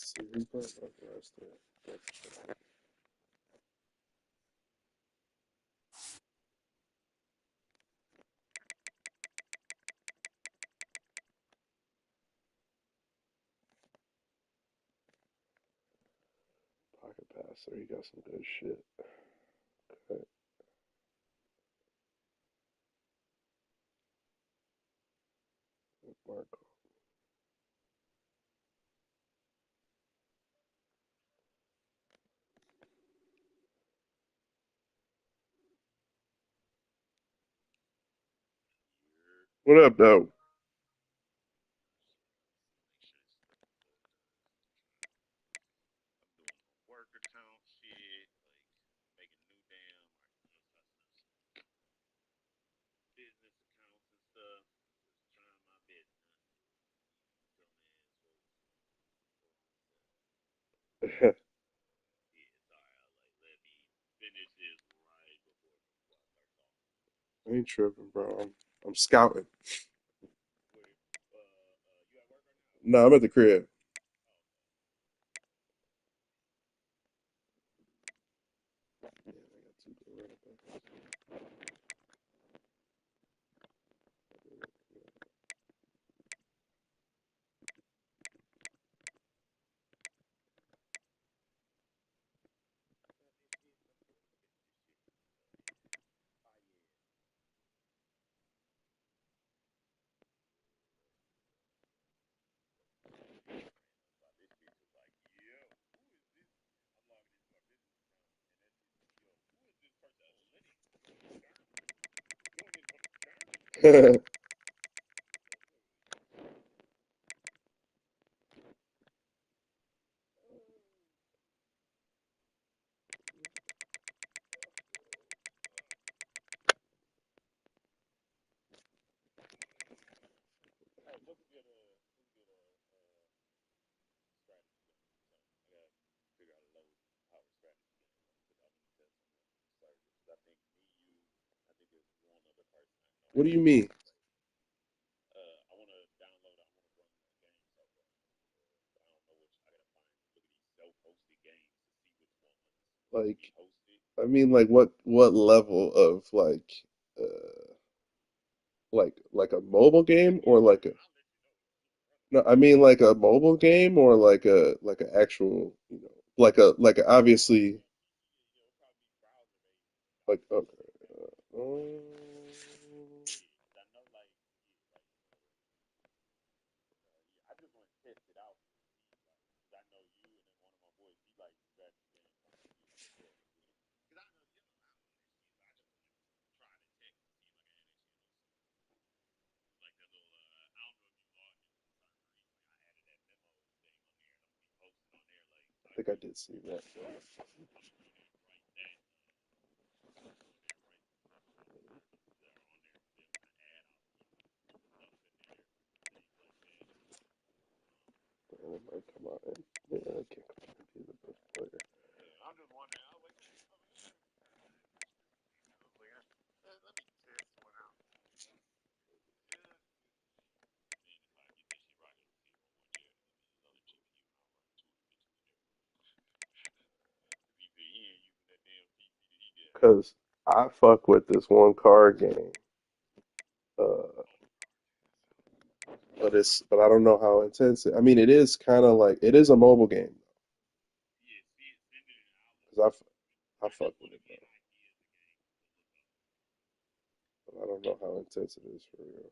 See replay authorized there. Pocket passer, he got some good shit. Okay. Marco. What up, though? I ain't tripping, bro. I'm scouting. No, I'm at the crib. Yeah, I got two good running backs. What do you mean? Like, I mean, like, what level of like a mobile game or like a no? I mean, like a mobile game or like a actual, like a obviously like okay. Um, I think I did see that. It might come out and yeah, I can't be the best player. Cause I fuck with this one card game, uh, but I don't know how intense it. I mean, it is kind of like it is a mobile game. Cause I fuck with it, but I don't know how intense it is for real.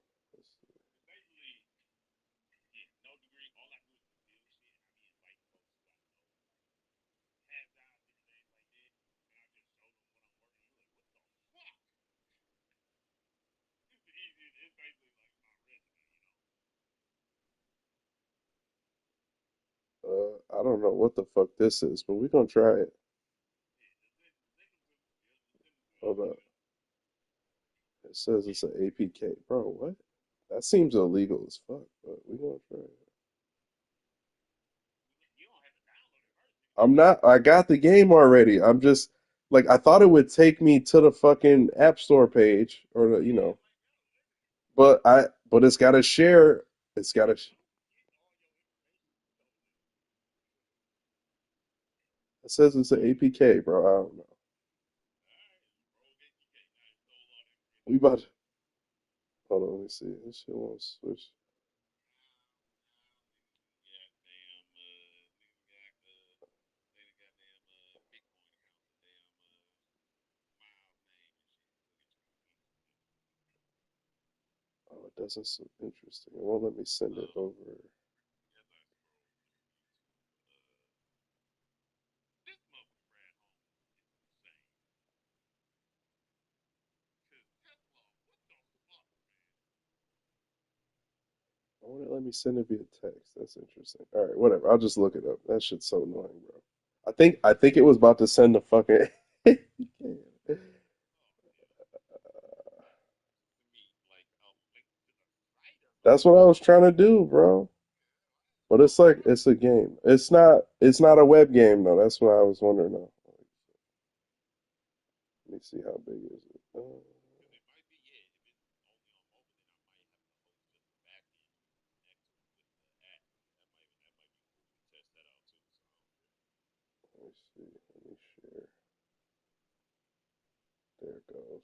I don't know what the fuck this is, but we're gonna try it. Hold up. It says it's an APK. Bro, what? That seems illegal as fuck, but we're gonna try it. I'm not, I got the game already. I'm just, like, I thought it would take me to the fucking App Store page or but it's gotta share. It's gotta, It says it's an APK, bro. I don't know. We about to, hold on, let me see. This shit won't switch. Oh, it doesn't seem interesting. It won't let me send it over. Why won't it let me send it via text? That's interesting. All right, whatever. I'll just look it up. That shit's so annoying, bro. I think it was about to send the fucking. That's what I was trying to do, bro. But it's like it's a game. It's not a web game though. That's what I was wondering now. Let me see how big is it. Let me see. Let me share. There it goes.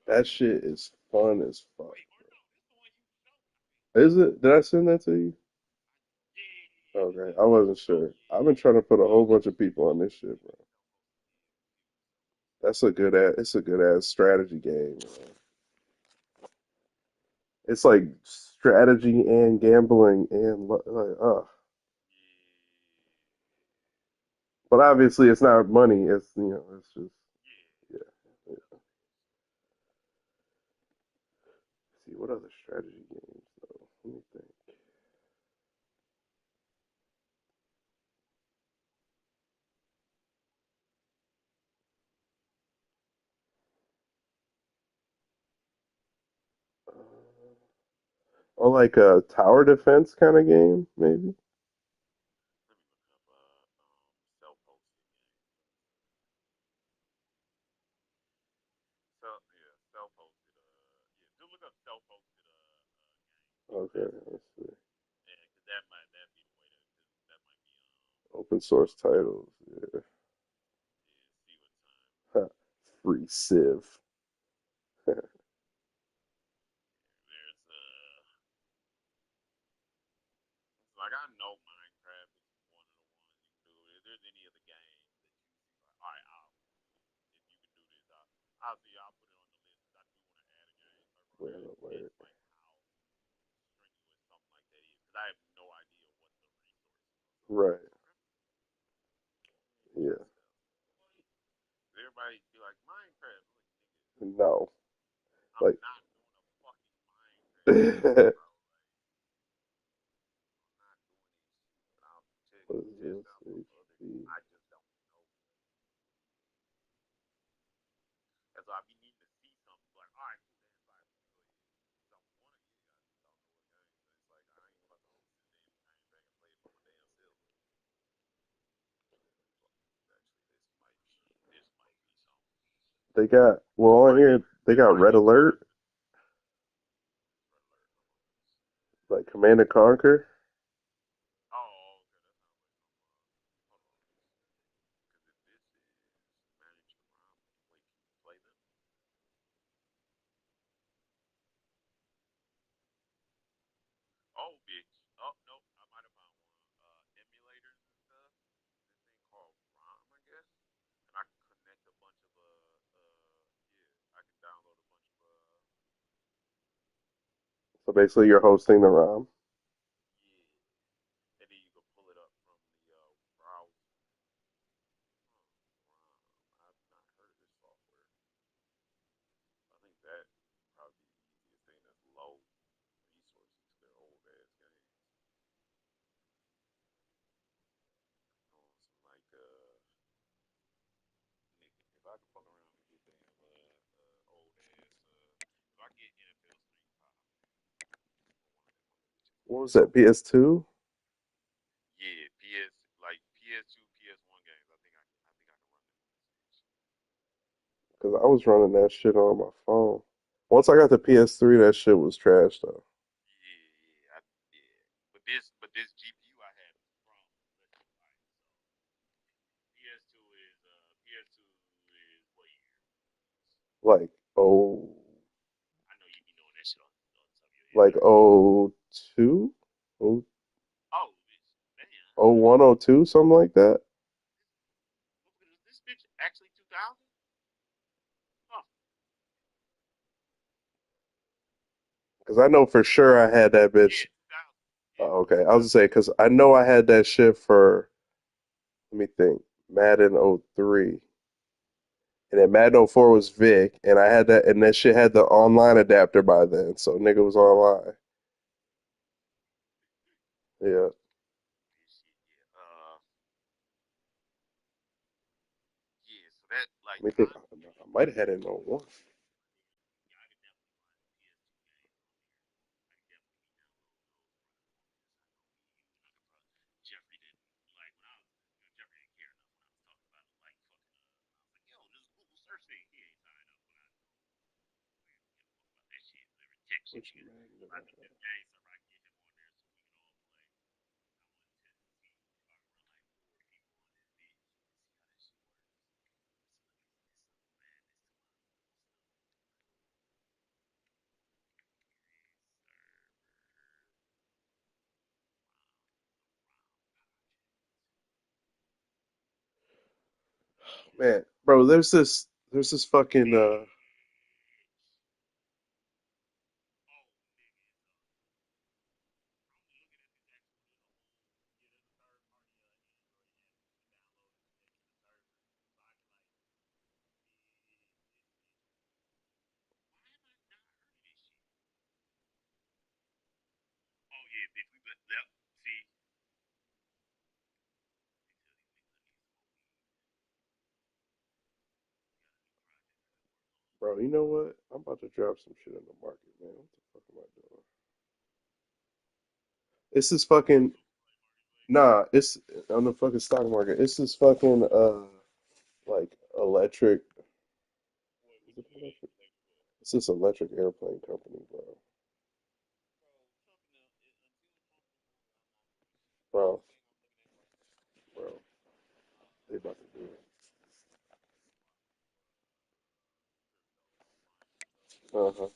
That shit is fun as fuck. Is it? Did I send that to you? Okay, I wasn't sure. I've been trying to put a whole bunch of people on this shit, bro. That's a good ass. It's a good ass strategy game, bro. It's like strategy and gambling and like, but obviously it's not money. It's it's just yeah. Yeah. Let's see what other strategy games though. Let me think. Or like a tower defense kind of game, maybe. Okay, let's see. Open source titles. Yeah. Free Civ. Red alert. Right. Yeah. No. Like what is this? HP. They got well on here. They got Red Alert, like Command and Conquer. So basically, you're hosting the ROM. What was that? PS2? because I was running that shit on my phone. Once I got the PS3, that shit was trash though. Like oh, like oh two, oh oh one oh two, something like that. Because I know for sure I had that bitch. Oh, okay, I was gonna say because I know I had that shit for. Let me think. Madden '03, and then Madden '04 was Vic, and I had that, and that shit had the online adapter by then, so nigga was online. Yeah, let me think. I might have had it in '01. Which Madden did I have? Man, bro, there's this fucking bro. You know what? I'm about to drop some shit in the market, man. What the fuck am I doing? It's this fucking nah. It's on the fucking stock market. It's this fucking like electric. Is it electric? It's this electric airplane company, bro. Bro, bro. They about to do it. Uh-huh.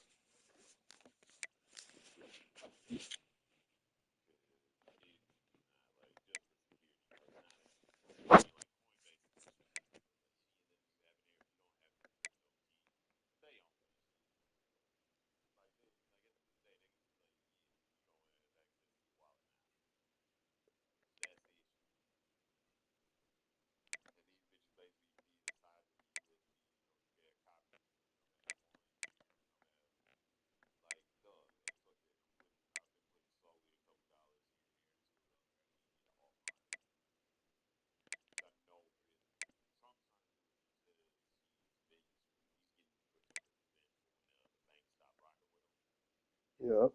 Yeah.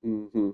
Mm-hmm.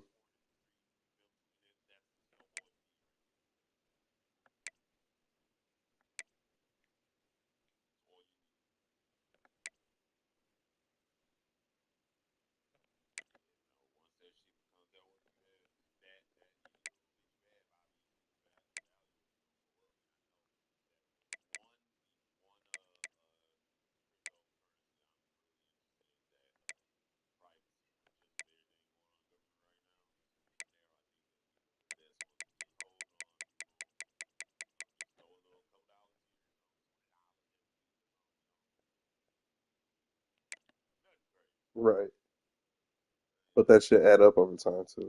Right. But that shit add up over time too.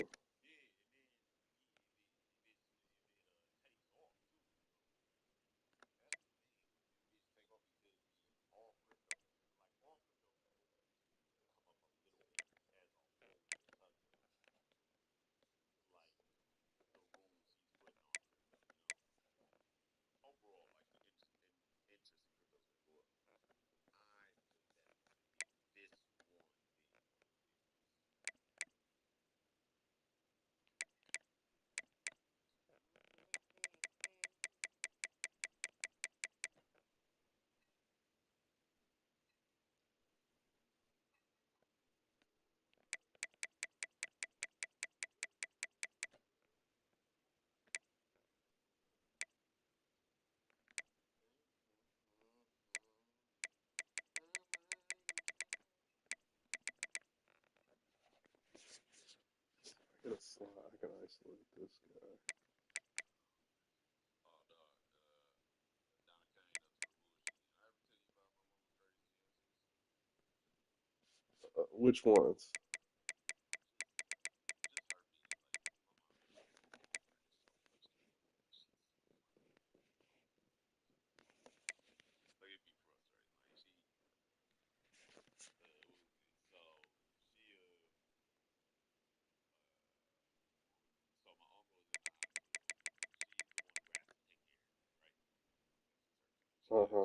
I can isolate this guy. Which ones? Uh-huh.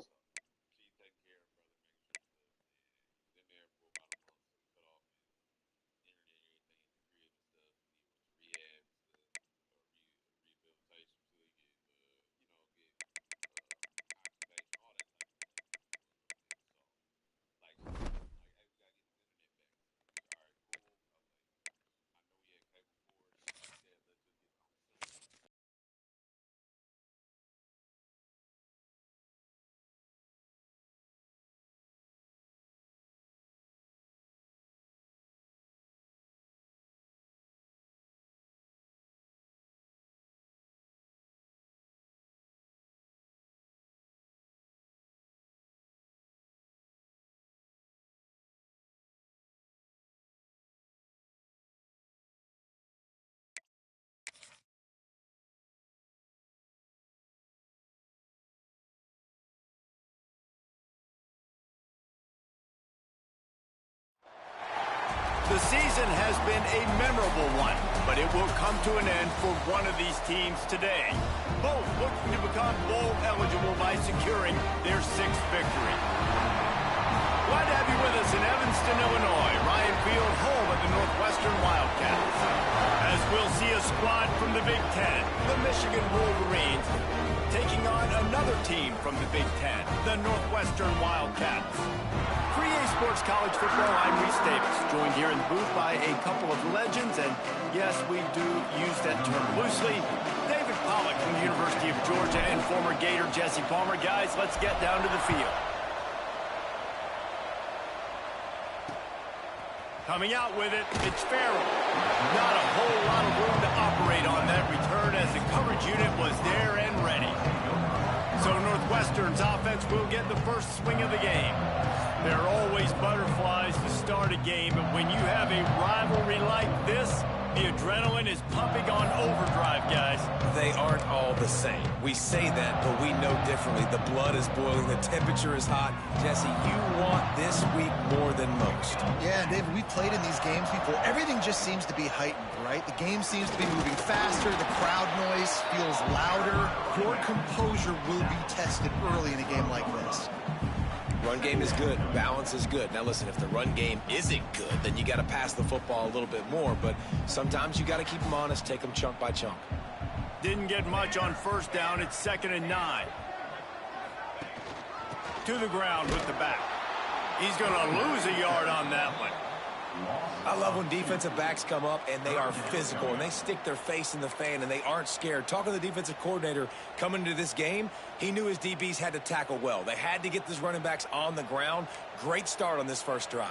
The season has been a memorable one, but it will come to an end for one of these teams today. Both looking to become bowl eligible by securing their 6th victory. Glad to have you with us in Evanston, Illinois. Ryan Field, home of the Northwestern Wildcats. As we'll see a squad from the Big Ten, the Michigan Wolverines, taking on another team from the Big Ten, the Northwestern Wildcats. For EA Sports College Football, I'm Reese Davis, joined here in the booth by a couple of legends, and yes, we do use that term loosely. David Pollack from the University of Georgia and former Gator Jesse Palmer. Guys, let's get down to the field. Coming out with it, it's Farrell. Not a whole lot of room to operate on that return as the coverage unit was there and ready. So Northwestern's offense will get the first swing of the game. There are always butterflies to start a game, but when you have a rivalry like this, the adrenaline is pumping on overdrive, guys. They aren't all the same. We say that, but we know differently. The blood is boiling. The temperature is hot. Jesse, you want this week more than most. Yeah, David, we played in these games before. Everything just seems to be heightened, right? The game seems to be moving faster. The crowd noise feels louder. Your composure will be tested early in a game like this. Run game is good. Balance is good. Now listen, if the run game isn't good, then you got to pass the football a little bit more. But sometimes you got to keep them honest, take them chunk by chunk. Didn't get much on first down. It's 2nd and 9. To the ground with the back. He's going to lose a yard on that one. I love when defensive backs come up and they are physical and they stick their face in the fan and they aren't scared. Talking to the defensive coordinator coming into this game, he knew his DBs had to tackle well. They had to get these running backs on the ground. Great start on this first drive.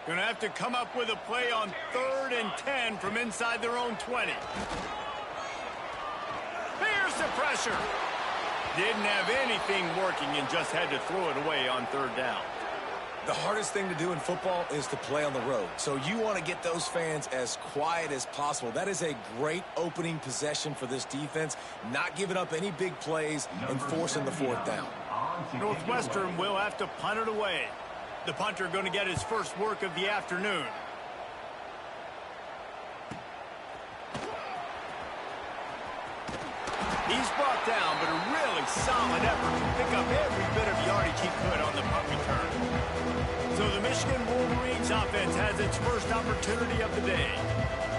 Going to have to come up with a play on 3rd and 10 from inside their own 20. Here's the pressure. Didn't have anything working and just had to throw it away on 3rd down. The hardest thing to do in football is to play on the road. So you want to get those fans as quiet as possible. That is a great opening possession for this defense. Not giving up any big plays and forcing the 4th down. Northwestern will have to punt it away. The punter going to get his first work of the afternoon. He's brought down, but a really solid effort to pick up every bit of yardage he could on the punt return. So the Michigan Wolverines offense has its first opportunity of the day.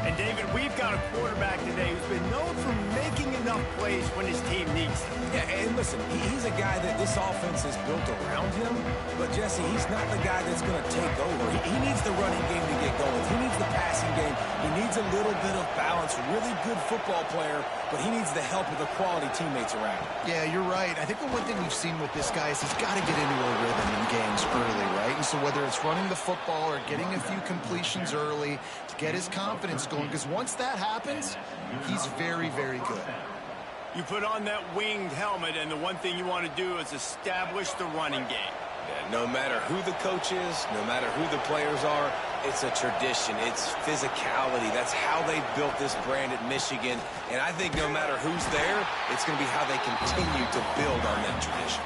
And David, we've got a quarterback today who's been known for making enough plays when his team needs them. Yeah, and listen, he's a guy that this offense is built around him. But, Jesse, he's not the guy that's going to take over. He needs the running game to get going. He needs the passing game. He needs a little bit of balance. Really good football player, but he needs the help of the quality teammates around him. Yeah, you're right. I think the one thing we've seen with this guy is he's got to get into a rhythm in games early, right? And so whether it's running the football or getting a few completions early to get his confidence going, because once that happens, he's very, very good. You put on that winged helmet, and the one thing you want to do is establish the running game. Yeah, no matter who the coach is, no matter who the players are, it's a tradition. It's physicality. That's how they built this brand at Michigan. And I think no matter who's there, it's going to be how they continue to build on that tradition.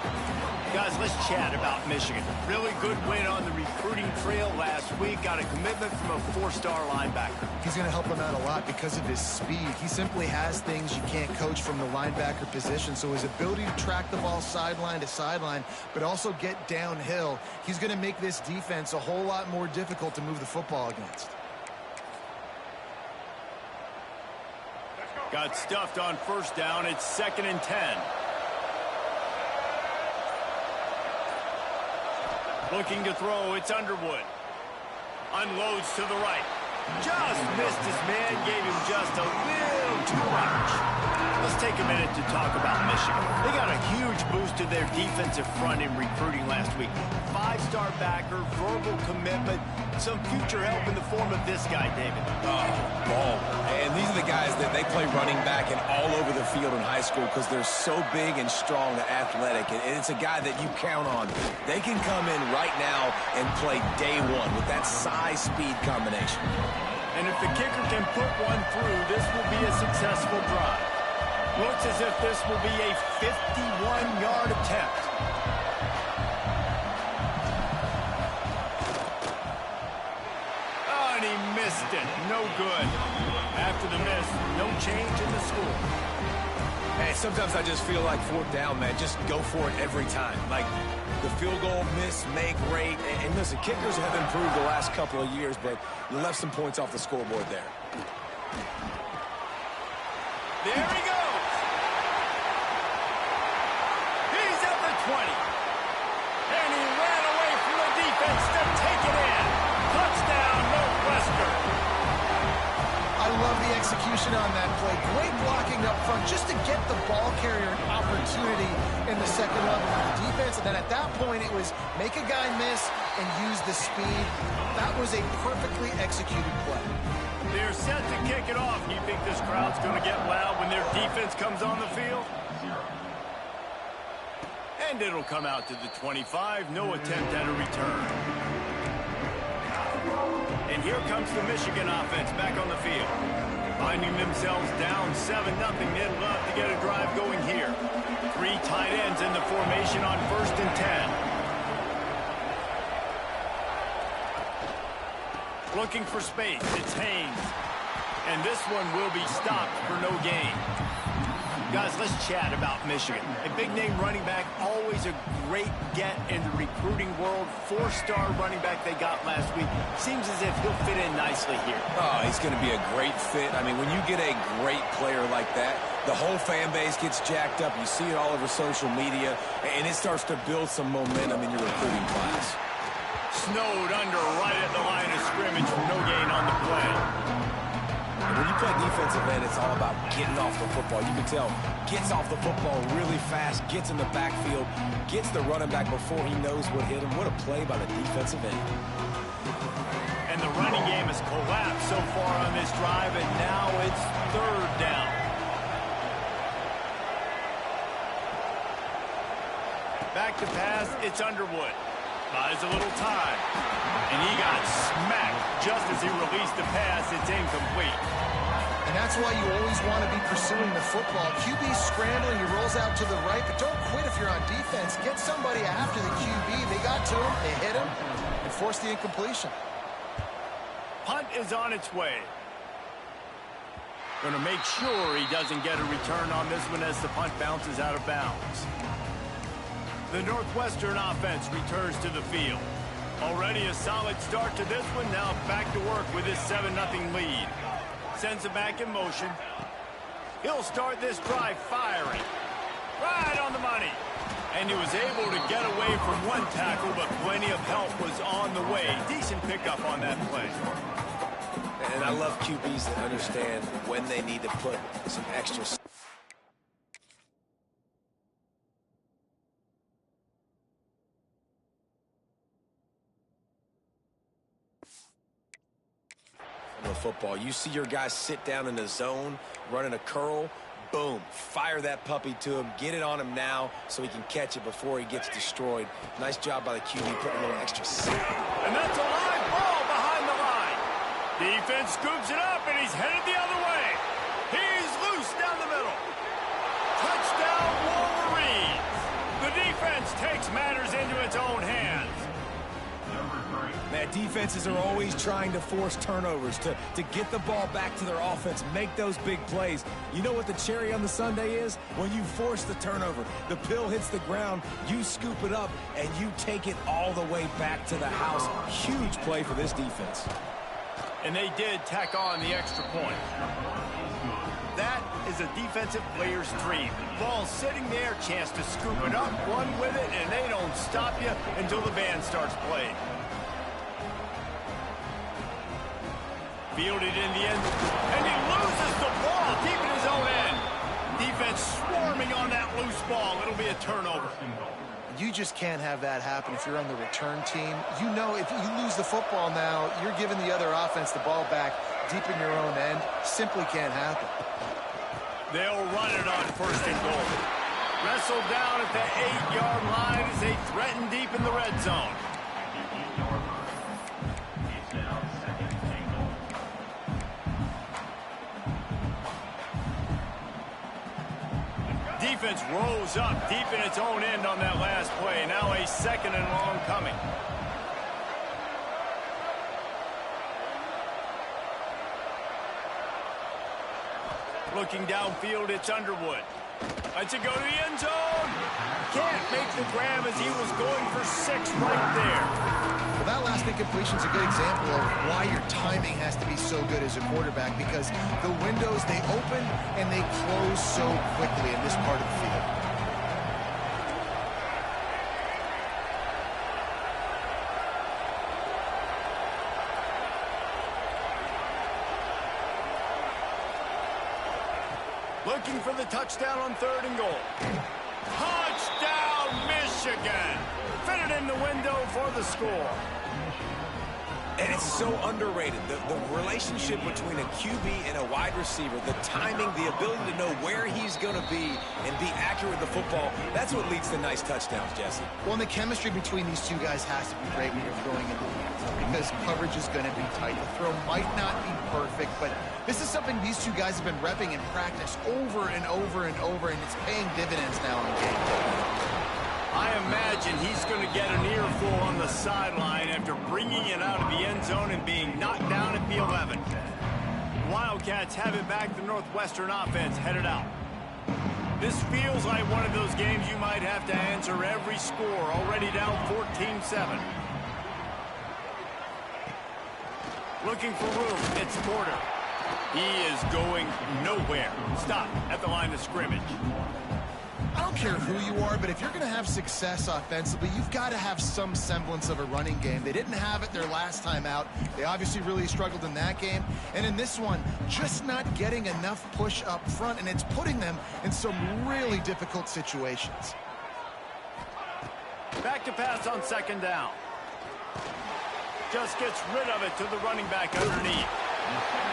Guys, let's chat about Michigan. Really good win on the recruiting trail last week. Got a commitment from a four-star linebacker. He's going to help him out a lot because of his speed. He simply has things you can't coach from the linebacker position. So his ability to track the ball sideline to sideline, but also get downhill, he's going to make this defense a whole lot more difficult to move the football against. Got stuffed on first down. It's 2nd and 10. Looking to throw, it's Underwood. Unloads to the right. Just missed his man, gave him just a little too much. Let's take a minute to talk about Michigan. They got a huge boost to their defensive front in recruiting last week. 5-star backer, verbal commitment, some future help in the form of this guy, David. Oh, ball. And these are the guys that they play running back and all over the field in high school because they're so big and strong and athletic. And it's a guy that you count on. They can come in right now and play day one with that size-speed combination. And if the kicker can put one through, this will be a successful drive. Looks as if this will be a 51-yard attempt. Oh, and he missed it. No good. After the miss, no change in the score. Hey, sometimes I just feel like 4th down, man. Just go for it every time. Like the field goal miss, make rate. And listen, kickers have improved the last couple of years, but you left some points off the scoreboard there. There he goes. He's at the 20. And he ran away from the defense to take it in. Touchdown, Northwestern. I love the execution on that play. Great blocking up front just to get the ball carrier an opportunity in the second level of the defense. And then at that point, it was make a guy miss and use the speed. That was a perfectly executed play. They're set to kick it off. Do you think this crowd's going to get loud when their defense comes on the field? And it'll come out to the 25. No attempt at a return. And here comes the Michigan offense back on the field. Finding themselves down 7-0, they'd love to get a drive going here. 3 tight ends in the formation on 1st and 10. Looking for space, it's Haynes. And this one will be stopped for no gain. Guys, let's chat about Michigan. A big-name running back, always a great get in the recruiting world. 4-star running back they got last week. Seems as if he'll fit in nicely here. Oh, he's going to be a great fit. I mean, when you get a great player like that, the whole fan base gets jacked up. You see it all over social media, and it starts to build some momentum in your recruiting class. Snowed under right at the line of scrimmage for no gain on the play. When you play defensive end, it's all about getting off the football. You can tell, gets off the football really fast, gets in the backfield, gets the running back before he knows what hit him. What a play by the defensive end. And the running game has collapsed so far on this drive, and now it's 3rd down. Back to pass, it's Underwood. Buys a little time. And he got smacked just as he released the pass. It's incomplete. And that's why you always want to be pursuing the football. QB's scrambling, he rolls out to the right, but don't quit if you're on defense. Get somebody after the QB. They got to him, they hit him, and forced the incompletion. Punt is on its way. Going to make sure he doesn't get a return on this one as the punt bounces out of bounds. The Northwestern offense returns to the field. Already a solid start to this one. Now back to work with his 7-0 lead. Sends it back in motion. He'll start this drive firing. Right on the money. And he was able to get away from one tackle, but plenty of help was on the way. Decent pickup on that play. And I love QBs that understand when they need to put some extra. The football. You see your guys sit down in the zone, running a curl, boom, fire that puppy to him, get it on him now so he can catch it before he gets destroyed. Nice job by the QB putting a little extra set. And that's a live ball behind the line. Defense scoops it up, and he's headed the other way. He's loose down the middle. Touchdown, Wolverines. The defense takes matters into its own hands. Man, defenses are always trying to force turnovers, to get the ball back to their offense, make those big plays. You know what the cherry on the sundae is? When you force the turnover, the pill hits the ground, you scoop it up, and you take it all the way back to the house. Huge play for this defense. And they did tack on the extra point. That is a defensive player's dream. Ball sitting there, chance to scoop it up, run with it, and they don't stop you until the band starts playing. Fielded in the end, and he loses the ball deep in his own end. Defense swarming on that loose ball. It'll be a turnover. You just can't have that happen if you're on the return team. You know if you lose the football now, you're giving the other offense the ball back deep in your own end. Simply can't happen. They'll run it on first and goal. Wrestled down at the 8-yard line as they threaten deep in the red zone. Defense rose up deep in its own end on that last play. Now a second and long coming. Looking downfield, it's Underwood. Lets it go to the end zone. Can't make the grab as he was going for 6 right there. Well, that last incompletion is a good example of why your timing has to be so good as a quarterback, because the windows, they open and they close so quickly in this part of the field. Looking for the touchdown on 3rd and goal. Touchdown, Michigan! Fitted in the window for the score. And it's so underrated. The relationship between a QB and a wide receiver, the timing, the ability to know where he's going to be and be accurate with the football, that's what leads to nice touchdowns, Jesse. Well, and the chemistry between these two guys has to be great when you're throwing into the end zone, because coverage is going to be tight. The throw might not be perfect, but this is something these two guys have been repping in practice over and over and over, and it's paying dividends now in game day. I imagine he's going to get an earful on the sideline after bringing it out of the end zone and being knocked down at the 11. Wildcats have it back. The Northwestern offense headed out. This feels like one of those games you might have to answer every score. Already down 14-7. Looking for room. It's Porter. He is going nowhere. Stop at the line of scrimmage. I don't care who you are, but if you're going to have success offensively, you've got to have some semblance of a running game. They didn't have it their last time out. They obviously really struggled in that game. And in this one, just not getting enough push up front, and it's putting them in some really difficult situations. Back to pass on 2nd down. Just gets rid of it to the running back underneath.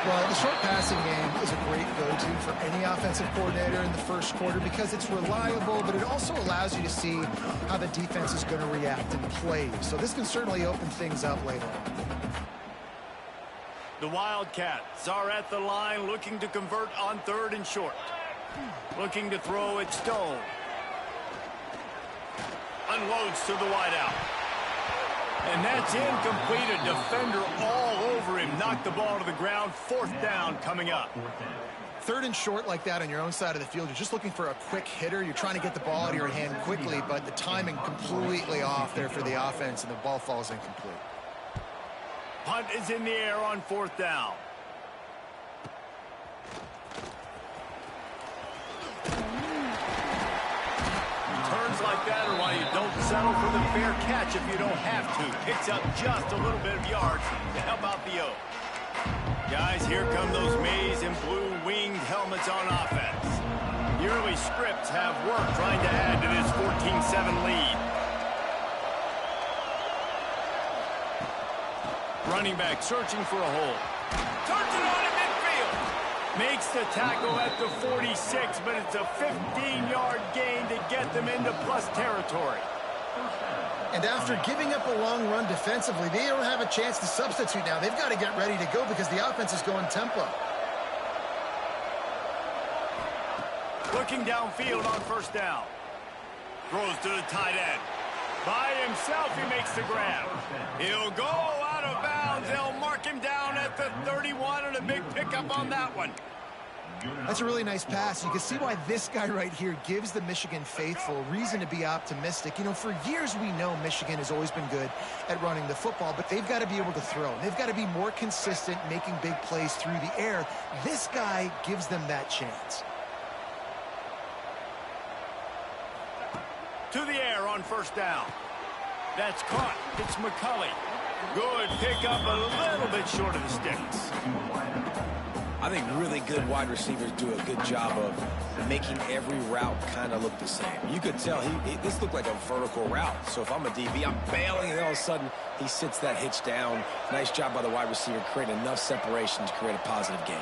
Well, the short passing game is a great go-to for any offensive coordinator in the first quarter because it's reliable, but it also allows you to see how the defense is going to react in plays. So this can certainly open things up later. The Wildcats are at the line looking to convert on 3rd and short. Looking to throw it Stone. Unloads to the wideout. And that's incomplete. A defender all over him. Knocked the ball to the ground. 4th down coming up. 3rd and short like that on your own side of the field. You're just looking for a quick hitter. You're trying to get the ball out of your hand quickly, but the timing completely off there for the offense, and the ball falls incomplete. Punt is in the air on 4th down. Turns like that are why you don't settle for the fair catch if you don't have to. Picks up just a little bit of yards to help out the Oak. Guys, here come those maize and blue winged helmets on offense. The early scripts have worked trying to add to this 14-7 lead. Running back searching for a hole. Turns it on at midfield. Makes the tackle at the 46, but it's a 15-yard gain to get them into plus territory. And after giving up a long run defensively, they don't have a chance to substitute now. They've got to get ready to go because the offense is going tempo. Looking downfield on first down. Throws to the tight end. By himself, he makes the grab. He'll go out of bounds. They'll mark him down at the 31, and a big pickup on that one. That's a really nice pass. You can see why this guy right here gives the Michigan faithful reason to be optimistic. You know, for years we know Michigan has always been good at running the football, but they've got to be able to throw. They've got to be more consistent making big plays through the air. This guy gives them that chance. To the air on first down. That's caught. It's McCulley. Good pickup, a little bit short of the sticks. I think really good wide receivers do a good job of making every route kind of look the same. You could tell this looked like a vertical route. So if I'm a DB, I'm bailing, and all of a sudden he sits that hitch down. Nice job by the wide receiver creating enough separation to create a positive gain.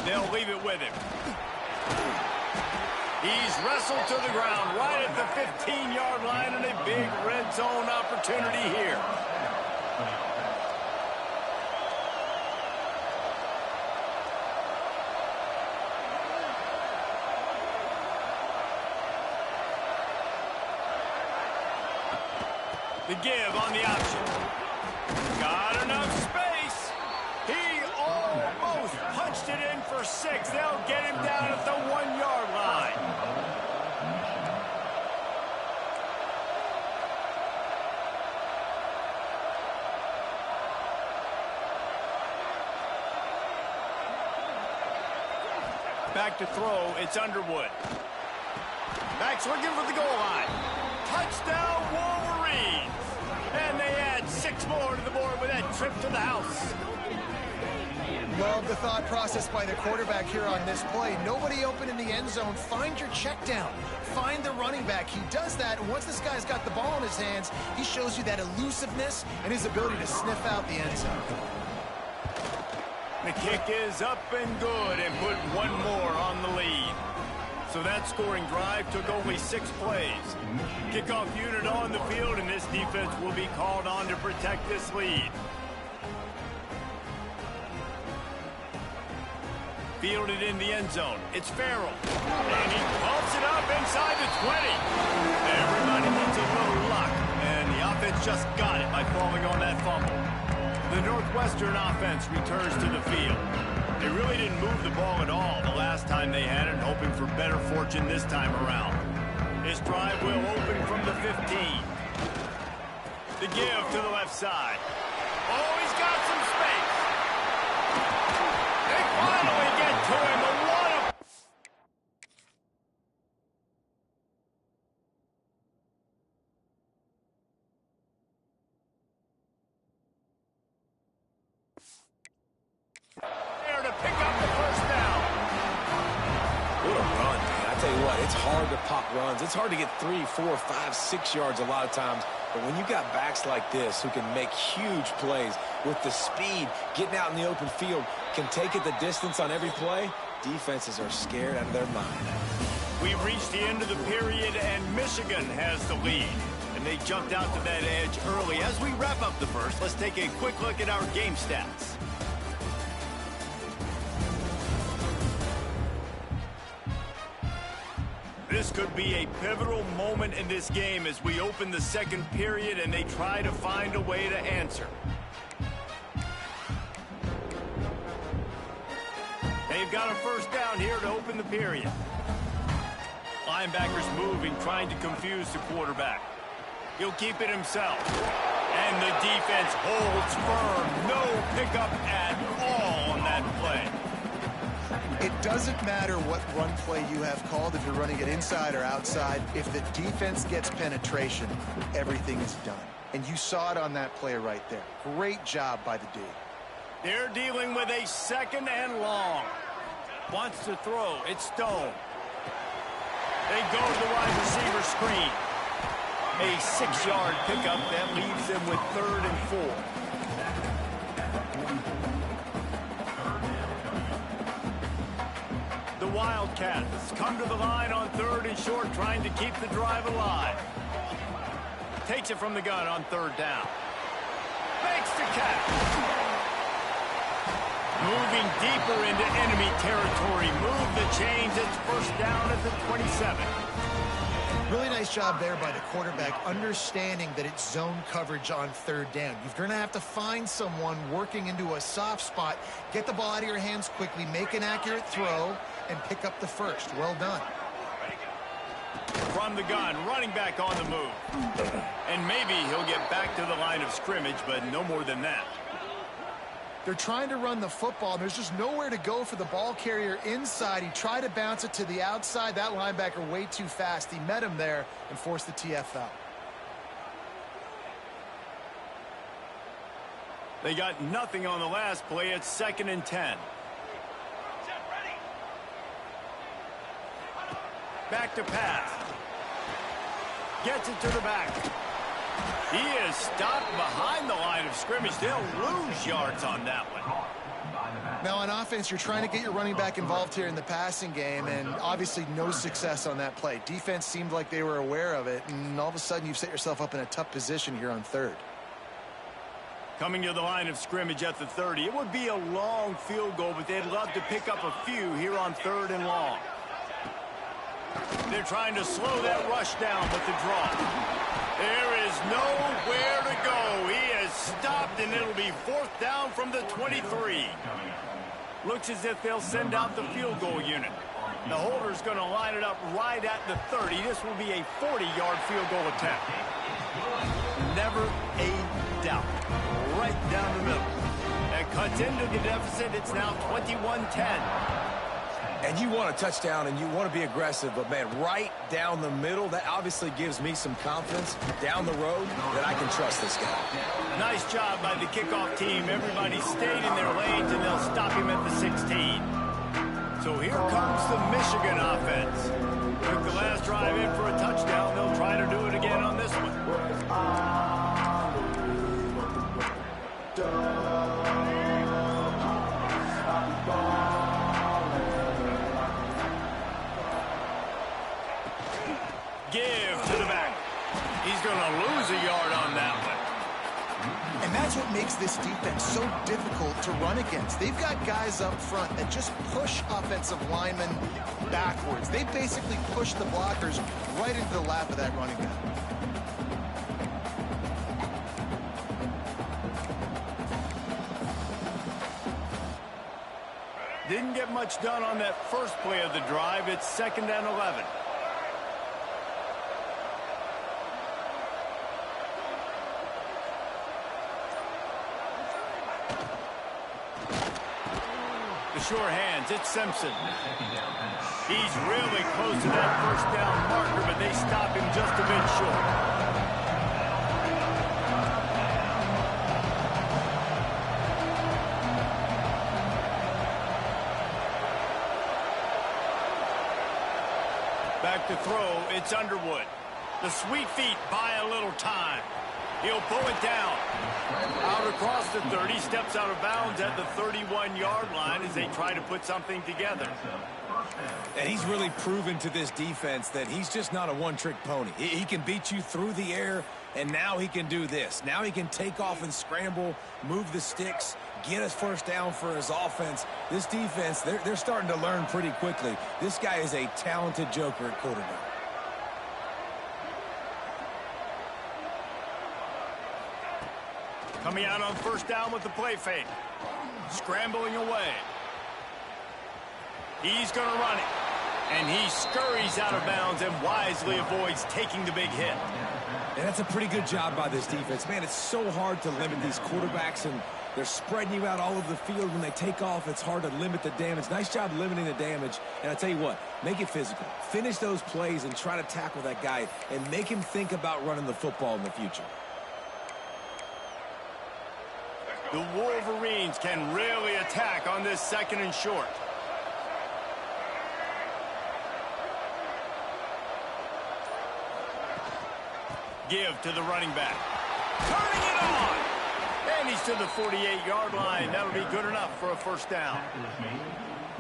They'll leave it with him. He's wrestled to the ground right at the 15-yard line, and a big red zone opportunity here. The give on the option. Got enough space. He almost punched it in for 6. They'll get him down at the 1-yard line. Back to throw. It's Underwood. Back's looking for the goal line. Touchdown, Wolverines! And they add 6 more to the board with that trip to the house. Love the thought process by the quarterback here on this play. Nobody open in the end zone. Find your check down. Find the running back. He does that, and once this guy's got the ball in his hands, he shows you that elusiveness and his ability to sniff out the end zone. The kick is up and good, and put 1 more on the lead. So that scoring drive took only 6 plays. Kickoff unit on the field, and this defense will be called on to protect this lead. Fielded in the end zone. It's Farrell. And he pumps it up inside the 20. Everybody needs a little luck, and the offense just got it by falling on that fumble. The Northwestern offense returns to the field. They really didn't move the ball at all the last time they had it, hoping for better fortune this time around. This drive will open from the 15. The give to the left side. Oh, he's got some space. They finally get to him. A lot of... there to pick up the first down. What a run, man. I tell you what, it's hard to pop runs. It's hard to get 3, 4, 5, 6 yards a lot of times. But when you got backs like this who can make huge plays with the speed, getting out in the open field, can take it the distance on every play, defenses are scared out of their mind. We've reached the end of the period, and Michigan has the lead. And they jumped out to that edge early. As we wrap up the first, let's take a quick look at our game stats. This could be a pivotal moment in this game as we open the second period and they try to find a way to answer. They've got a first down here to open the period. Linebackers moving, trying to confuse the quarterback. He'll keep it himself. And the defense holds firm. No pickup at all on that play. It doesn't matter what run play you have called, if you're running it inside or outside. If the defense gets penetration, everything is done. And you saw it on that play right there. Great job by the D. They're dealing with a second and long. Wants to throw. It's Stone. They go to the wide receiver screen. A 6-yard pickup that leaves them with 3rd and 4. The Wildcats come to the line on 3rd and short, trying to keep the drive alive. Takes it from the gun on 3rd down. Makes the catch. Moving deeper into enemy territory. Move the chains. It's 1st down at the 27. Really nice job there by the quarterback, understanding that it's zone coverage on 3rd down. You're going to have to find someone working into a soft spot, get the ball out of your hands quickly, make an accurate throw, and pick up the 1st. Well done. From the gun, running back on the move. And maybe he'll get back to the line of scrimmage, but no more than that. They're trying to run the football. There's just nowhere to go for the ball carrier inside. He tried to bounce it to the outside. That linebacker way too fast. He met him there and forced the TFL. They got nothing on the last play. It's 2nd and 10. Back to pass. Gets it to the back. He is stopped behind the line of scrimmage. They'll lose yards on that one. Now on offense, you're trying to get your running back involved here in the passing game, and obviously no success on that play. Defense seemed like they were aware of it, and all of a sudden you've set yourself up in a tough position here on 3rd. Coming to the line of scrimmage at the 30. It would be a long field goal, but they'd love to pick up a few here on 3rd and long. They're trying to slow that rush down with the draw. There is nowhere to go. He is stopped, and it'll be 4th down from the 23. Looks as if they'll send out the field goal unit. The holder's going to line it up right at the 30. This will be a 40-yard field goal attempt. Never a doubt. Right down the middle. That cuts into the deficit. It's now 21-10. And you want a touchdown and you want to be aggressive, but, man, right down the middle, that obviously gives me some confidence down the road that I can trust this guy. Nice job by the kickoff team. Everybody stayed in their lanes, and they'll stop him at the 16. So here comes the Michigan offense. Took the last drive in for a touchdown. They'll try to do it again on this one. Give to the back. He's going to lose a yard on that one. And that's what makes this defense so difficult to run against. They've got guys up front that just push offensive linemen backwards. They basically push the blockers right into the lap of that running back. Didn't get much done on that first play of the drive. It's 2nd and 11. Sure hands. It's Simpson. He's really close to that 1st down marker, but they stop him just a bit short. Back to throw. It's Underwood. The sweet feet buy a little time. He'll pull it down. Out across the 30, steps out of bounds at the 31-yard line as they try to put something together. And he's really proven to this defense that he's just not a one-trick pony. He can beat you through the air, and now he can do this. Now he can take off and scramble, move the sticks, get us 1st down for his offense. This defense, they're starting to learn pretty quickly. This guy is a talented joker at quarterback. Coming out on 1st down with the play fake. Scrambling away. He's going to run it. And he scurries out of bounds and wisely avoids taking the big hit. And that's a pretty good job by this defense. Man, it's so hard to limit these quarterbacks, and they're spreading you out all over the field. When they take off, it's hard to limit the damage. Nice job limiting the damage. And I tell you what, make it physical. Finish those plays and try to tackle that guy and make him think about running the football in the future. The Wolverines can really attack on this 2nd and short. give to the running back. Turning it on. And he's to the 48-yard line. That'll be good enough for a first down.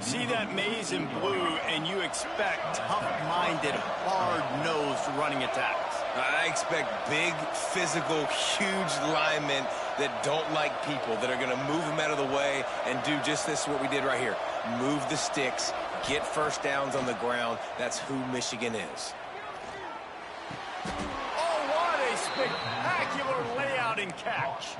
See that maze in blue, and you expect tough-minded, hard-nosed running attacks. I expect big, physical, huge linemen that don't like people, that are going to move them out of the way and do just this, what we did right here. Move the sticks, get first downs on the ground. That's who Michigan is. Oh, what a spectacular layout and catch.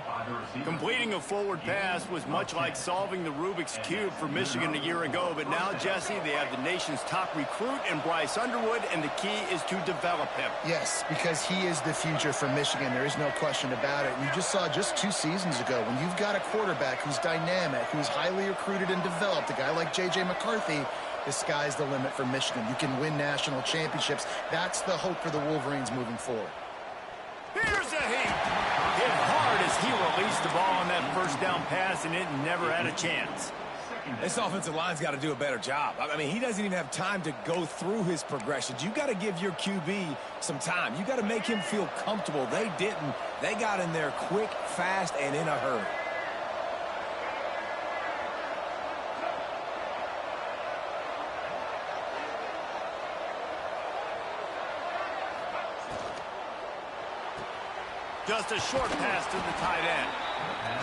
Completing a forward pass was much like solving the Rubik's Cube for Michigan a year ago, but now, Jesse, they have the nation's top recruit in Bryce Underwood, and the key is to develop him. Yes, because he is the future for Michigan. There is no question about it. You just saw just 2 seasons ago, when you've got a quarterback who's dynamic, who's highly recruited and developed, a guy like J.J. McCarthy, the sky's the limit for Michigan. You can win national championships. That's the hope for the Wolverines moving forward. Here's a hit. Hit hard as he released the ball on that first down pass, and it never had a chance. This offensive line's got to do a better job. I mean, he doesn't even have time to go through his progressions. You got to give your QB some time. You got to make him feel comfortable. They didn't. They got in there quick, fast, and in a hurry. Just a short pass to the tight end.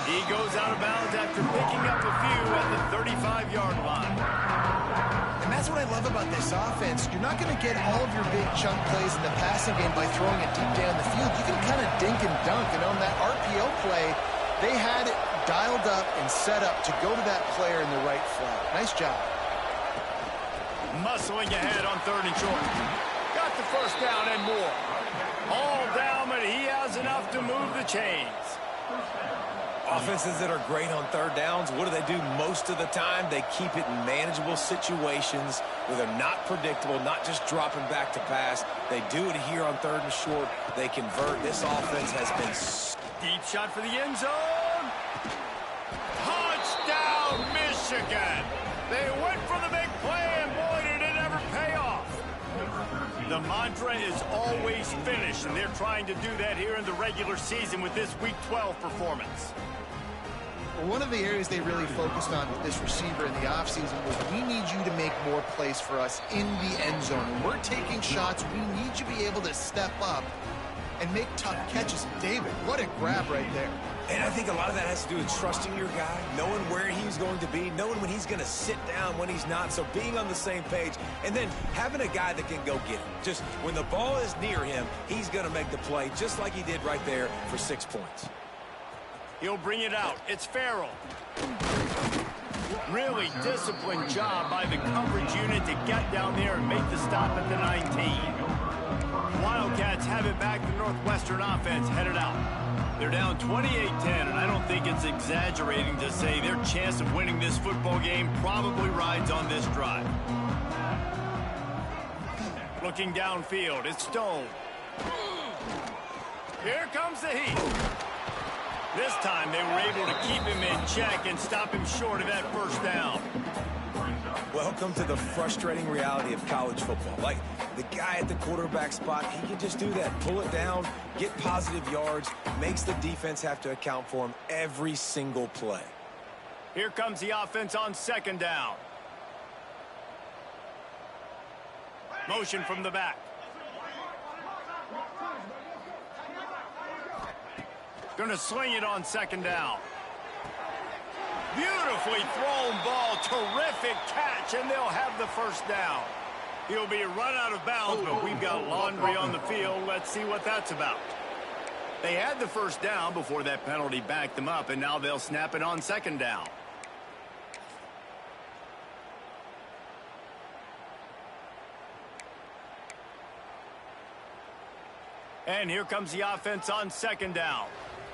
He goes out of bounds after picking up a few at the 35-yard line. And that's what I love about this offense. You're not going to get all of your big chunk plays in the passing game by throwing it deep down the field. You can kind of dink and dunk. And on that RPO play, they had it dialed up and set up to go to that player in the right flat. Nice job. Muscling ahead on 3rd and short. Got the first down and more. All down, but he has enough to move the chains. Offenses that are great on 3rd downs, what do? Most of the time, they keep it in manageable situations where they're not predictable, not just dropping back to pass. They do it here on 3rd and short. They convert. This offense has been... Deep shot for the end zone. Touchdown, Michigan. They went for the big play, and boy, did it ever pay off. The mantra is always finish, and they're trying to do that here in the regular season with this Week 12 performance. One of the areas they really focused on with this receiver in the offseason was, we need you to make more plays for us in the end zone. When we're taking shots, we need you to be able to step up and make tough catches. David, what a grab right there. And I think a lot of that has to do with trusting your guy, knowing where he's going to be, knowing when he's going to sit down, when he's not, so being on the same page, and then having a guy that can go get him. Just when the ball is near him, he's going to make the play, just like he did right there for 6 points. He'll bring it out. It's Farrell. Really disciplined job by the coverage unit to get down there and make the stop at the 19. Wildcats have it back. The Northwestern offense headed out. They're down 28-10, and I don't think it's exaggerating to say their chance of winning this football game probably rides on this drive. Looking downfield, it's Stone. Here comes the heat. This time they were able to keep him in check and stop him short of that first down. Welcome to the frustrating reality of college football. Like, the guy at the quarterback spot, he can just do that. Pull it down, get positive yards, makes the defense have to account for him every single play. Here comes the offense on 2nd down. Motion from the back. Going to sling it on 2nd down. Beautifully thrown ball. Terrific catch, and they'll have the first down. He'll be run out of bounds, but we've got laundry on the field. Let's see what that's about. They had the first down before that penalty backed them up, and now they'll snap it on 2nd down. And here comes the offense on 2nd down.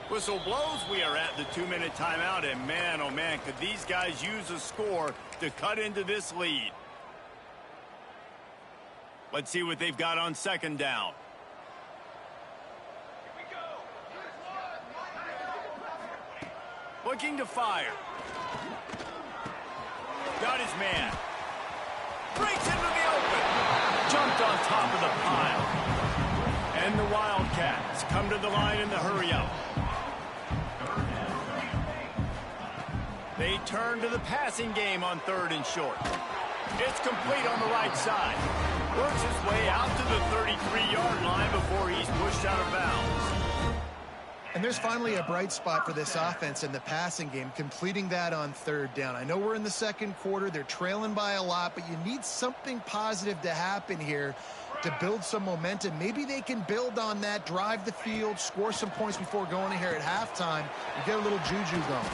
Whistle blows, we are at the 2-minute timeout, and man, oh man, could these guys use a score to cut into this lead. Let's see what they've got on 2nd down. Looking to fire. Got his man. Breaks into the open. Jumped on top of the pile. And the Wildcats come to the line in the hurry-up. They turn to the passing game on 3rd and short. It's complete on the right side. Works his way out to the 33-yard line before he's pushed out of bounds. And there's finally a bright spot for this offense in the passing game, completing that on 3rd down. I know we're in the 2nd quarter. They're trailing by a lot, but you need something positive to happen here to build some momentum. Maybe they can build on that, drive the field, score some points before going in here at halftime, and get a little juju going.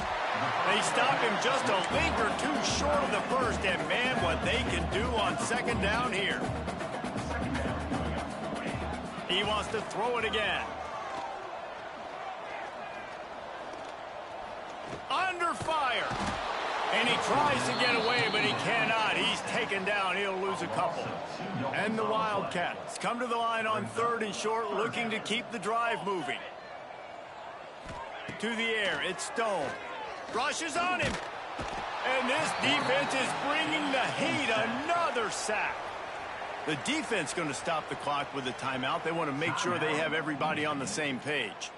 They stop him just a link or two short of the first, and man, what they can do on 2nd down here. He wants to throw it again. Under fire. And he tries to get away, but he cannot. He's taken down. He'll lose a couple. And the Wildcats come to the line on 3rd and short, looking to keep the drive moving. To the air, it's Stone. Rushes on him. And this defense is bringing the heat. Another sack. The defense going to stop the clock with a timeout. They want to make sure they have everybody on the same page.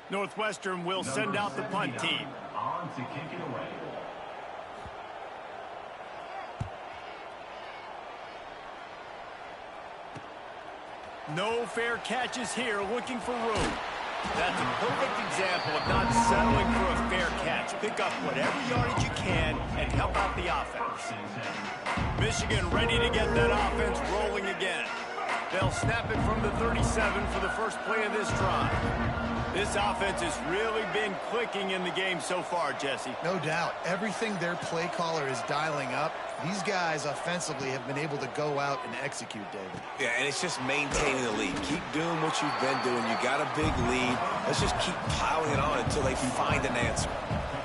Northwestern will send out the punt team. On to kick it away. No fair catches here, looking for room. That's a perfect example of not settling for a fair catch. Pick up whatever yardage you can and help out the offense. Michigan ready to get that offense rolling again. They'll snap it from the 37 for the first play of this drive. This offense has really been clicking in the game so far, Jesse. No doubt. Everything their play caller is dialing up, these guys offensively have been able to go out and execute, David. Yeah, and it's just maintaining the lead. Keep doing what you've been doing. You got a big lead. Let's just keep piling it on until they find an answer.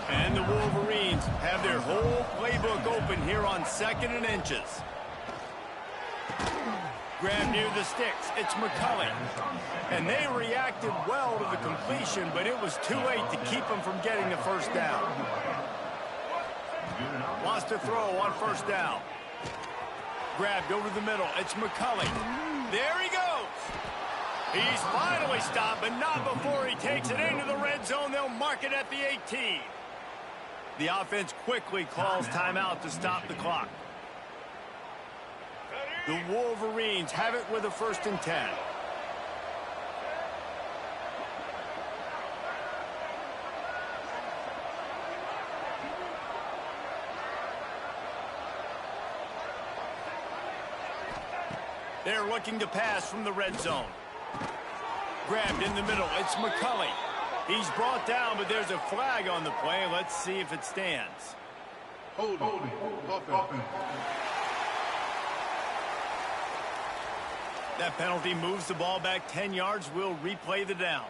And the Wolverines have their whole playbook open here on 2nd and inches. Grab near the sticks. It's McCulley. And they reacted well to the completion, but it was too late to keep them from getting the first down. Wants to throw on 1st down. Grabbed over the middle. It's McCulley. There he goes. He's finally stopped, but not before he takes it into the red zone. They'll mark it at the 18. The offense quickly calls timeout to stop the clock. The Wolverines have it with a 1st and 10. They're looking to pass from the red zone. Grabbed in the middle. It's McCulley. He's brought down, but there's a flag on the play. Let's see if it stands. Holding. Offense. That penalty moves the ball back 10 yards. We'll replay the down.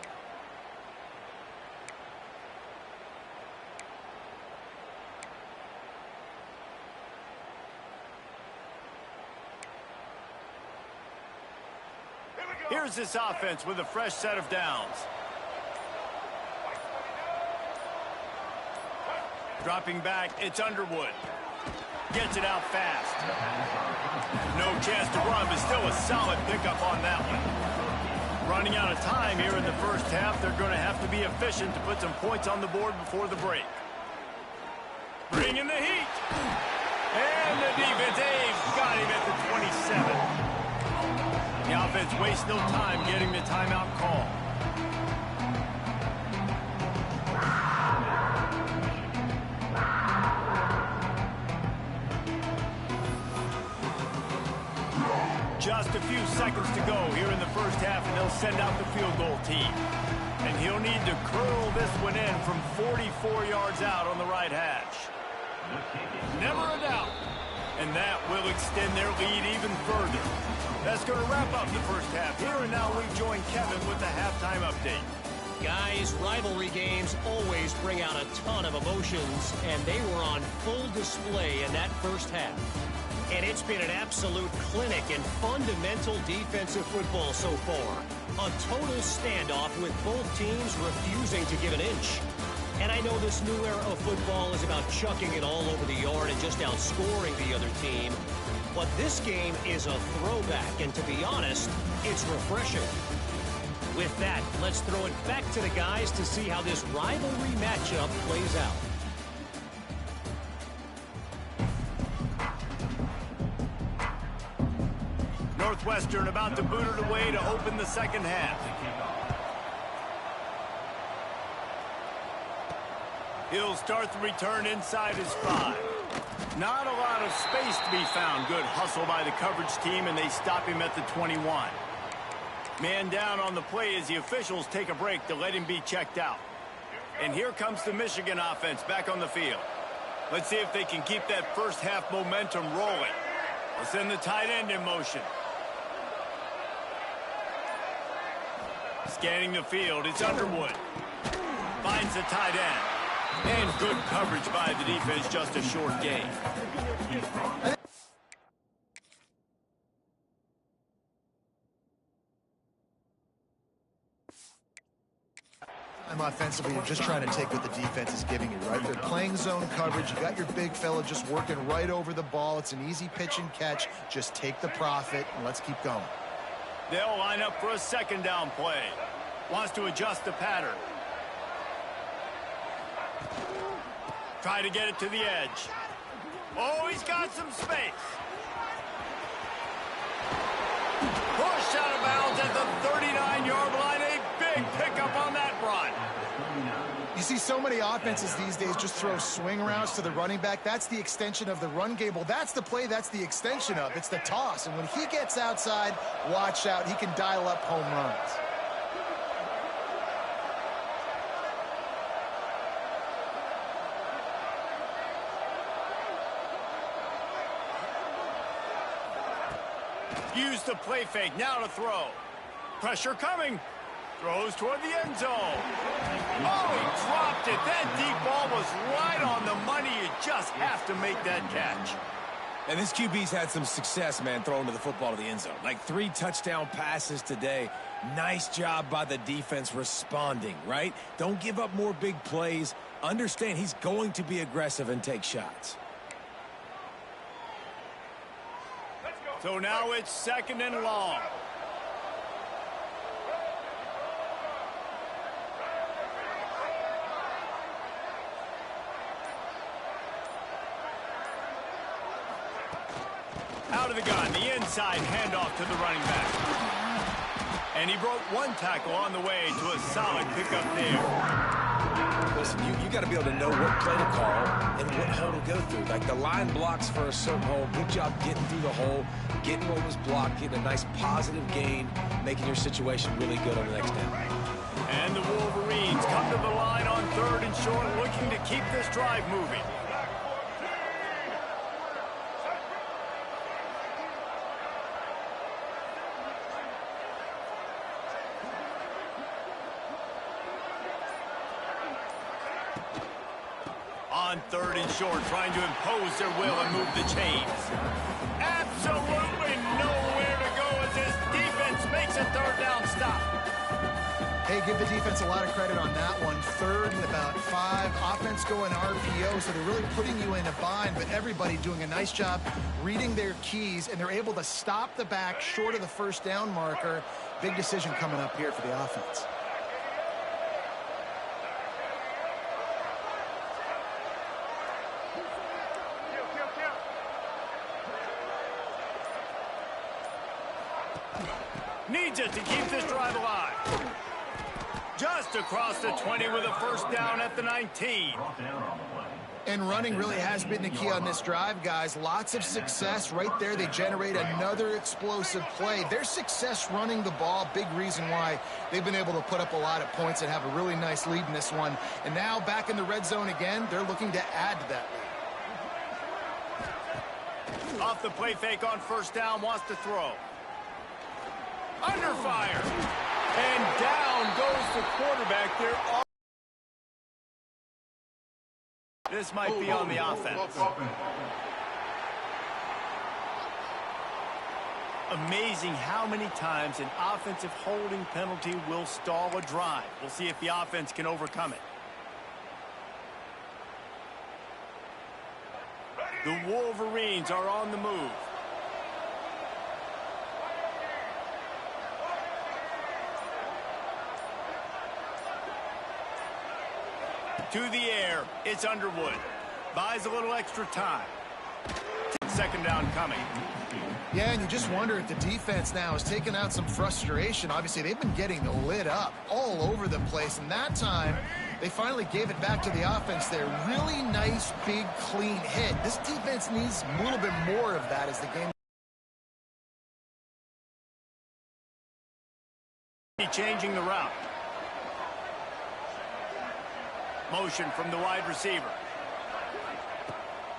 Here's this offense with a fresh set of downs. Dropping back, it's Underwood. Gets it out fast. No chance to run, but still a solid pickup on that one. Running out of time here in the first half. They're going to have to be efficient to put some points on the board before the break. Bringing the heat. And the defense, they've got him at the 27. The offense wastes no time getting the timeout call. Just a few seconds to go here in the first half, and they'll send out the field goal team. And he'll need to curl this one in from 44 yards out on the right hash. Never a doubt. And that will extend their lead even further. That's going to wrap up the first half. Here and now we join Kevin with the halftime update. Guys, rivalry games always bring out a ton of emotions, and they were on full display in that first half. And it's been an absolute clinic in fundamental defensive football so far. A total standoff with both teams refusing to give an inch. And I know this new era of football is about chucking it all over the yard and just outscoring the other team. But this game is a throwback, and to be honest, it's refreshing. With that, let's throw it back to the guys to see how this rivalry matchup plays out. Northwestern about to boot it away to open the second half. He'll start the return inside his 5. Not a lot of space to be found. Good hustle by the coverage team, and they stop him at the 21. Man down on the play as the officials take a break to let him be checked out. And here comes the Michigan offense back on the field. Let's see if they can keep that first half momentum rolling. They'll send the tight end in motion. Scanning the field, it's Underwood. Finds the tight end. And good coverage by the defense, just a short gain. Offensively, you're just trying to take what the defense is giving you, right? They're playing zone coverage. You got your big fella just working right over the ball. It's an easy pitch and catch. Just take the profit, and let's keep going. They'll line up for a second down play. Wants to adjust the pattern. Try to get it to the edge. Oh, he's got some space. Pushed out of bounds at the 39-yard line. A big pickup on that run. You see so many offenses these days just throw swing routes to the running back. That's the extension of the run game. Well, that's the play that's the extension of. It's the toss. And when he gets outside, watch out. He can dial up home runs. Use the play fake, now to throw. Pressure coming. Throws toward the end zone. Oh, he dropped it. That deep ball was right on the money. You just have to make that catch. And this QB's had some success, man, throwing to the football to the end zone. Like 3 touchdown passes today. Nice job by the defense responding, right? Don't give up more big plays. Understand he's going to be aggressive and take shots. So now it's second and long. Out of the gun, the inside handoff to the running back. And he broke one tackle on the way to a solid pickup there. Listen, you got to be able to know what play to call and what hole to go through. Like the line blocks for a certain hole. Good job getting through the hole, getting what was blocked, getting a nice positive gain, making your situation really good on the next down. And the Wolverines come to the line on 3rd and short, looking to keep this drive moving. On 3rd and short, trying to impose their will and move the chains. Absolutely nowhere to go as this defense makes a 3rd down stop. Hey, give the defense a lot of credit on that one. 3rd and about 5. Offense going RPO, so they're really putting you in a bind, but everybody doing a nice job reading their keys, and they're able to stop the back short of the 1st down marker. Big decision coming up here for the offense. Needs it to keep this drive alive. Just across the 20 with a 1st down at the 19. And running really has been the key on this drive, guys. Lots of success right there. They generate another explosive play. Their success running the ball, big reason why they've been able to put up a lot of points and have a really nice lead in this one. And now back in the red zone again, they're looking to add to that lead. Off the play fake on 1st down, wants to throw. Under fire. And down goes the quarterback there. This might be on the offense. Amazing how many times an offensive holding penalty will stall a drive. We'll see if the offense can overcome it. The Wolverines are on the move. To the air, it's Underwood. Buys a little extra time. Second down coming. Yeah, and you just wonder if the defense now has taken out some frustration. Obviously, they've been getting lit up all over the place, and that time they finally gave it back to the offense there. Really nice, big, clean hit. This defense needs a little bit more of that as the game. Changing the route. Motion from the wide receiver.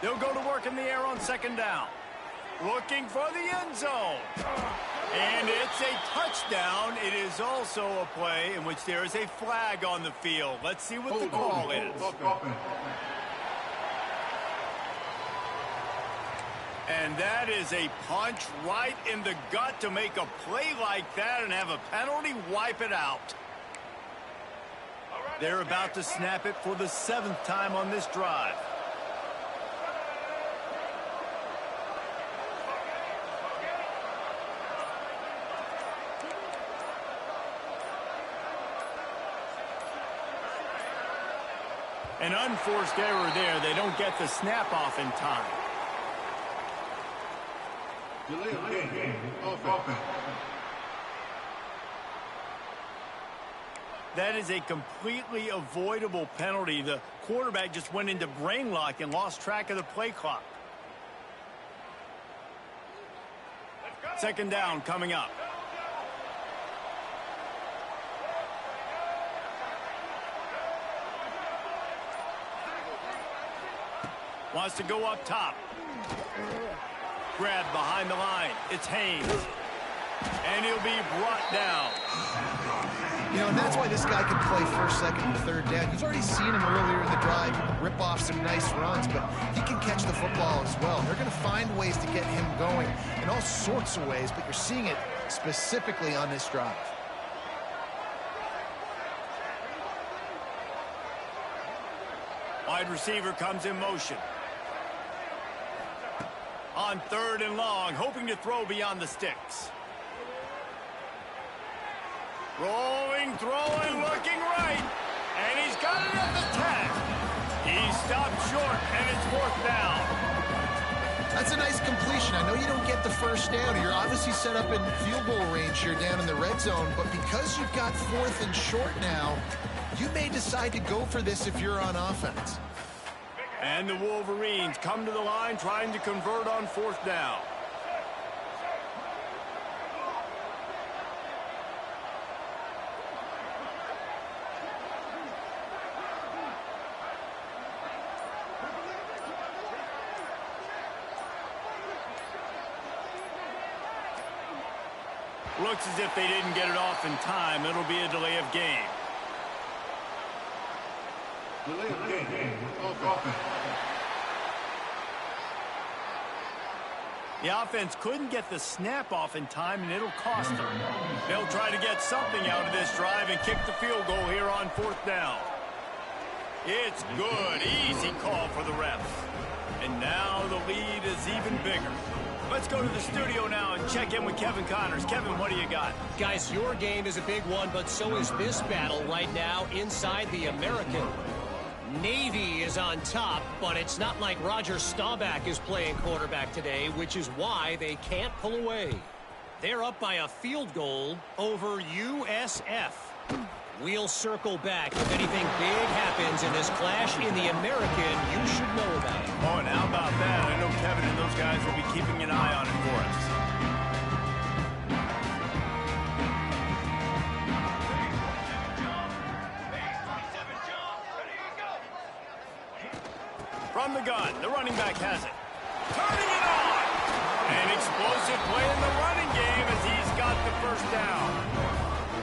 They'll go to work in the air on second down. Looking for the end zone. And it's a touchdown. It is also a play in which there is a flag on the field. Let's see what the call is. And that is a punch right in the gut to make a play like that and have a penalty wipe it out. They're about to snap it for the 7th time on this drive. An unforced error there. They don't get the snap off in time. That is a completely avoidable penalty. The quarterback just went into brain lock and lost track of the play clock. Second down coming up. Wants to go up top. Grab behind the line. It's Haynes. And he'll be brought down. You know, and that's why this guy can play first, second, and third down. You've already seen him earlier in the drive rip off some nice runs, but he can catch the football as well. They're going to find ways to get him going in all sorts of ways, but you're seeing it specifically on this drive. Wide receiver comes in motion. On third and long, hoping to throw beyond the sticks. Rolling, throwing, looking right. And he's got it at the 10. He stopped short, and it's 4th down. That's a nice completion. I know you don't get the first down. You're obviously set up in field goal range here down in the red zone, but because you've got 4th and short now, you may decide to go for this if you're on offense. And the Wolverines come to the line trying to convert on 4th down. Looks as if they didn't get it off in time. It'll be a delay of game. The offense couldn't get the snap off in time, and it'll cost them. They'll try to get something out of this drive and kick the field goal here on 4th down. It's good. Easy call for the refs. And now the lead is even bigger. Let's go to the studio now and check in with Kevin Connors. Kevin, what do you got? Guys, your game is a big one, but so is this battle right now inside the American. Navy is on top, but it's not like Roger Staubach is playing quarterback today, which is why they can't pull away. They're up by a field goal over USF. We'll circle back. If anything big happens in this clash in the American, you should know about it. Oh, and how about that? I know Kevin and those guys will be keeping an eye on it for us. From the gun, the running back has it. Turning it on! An explosive play in the running game as he's got the first down.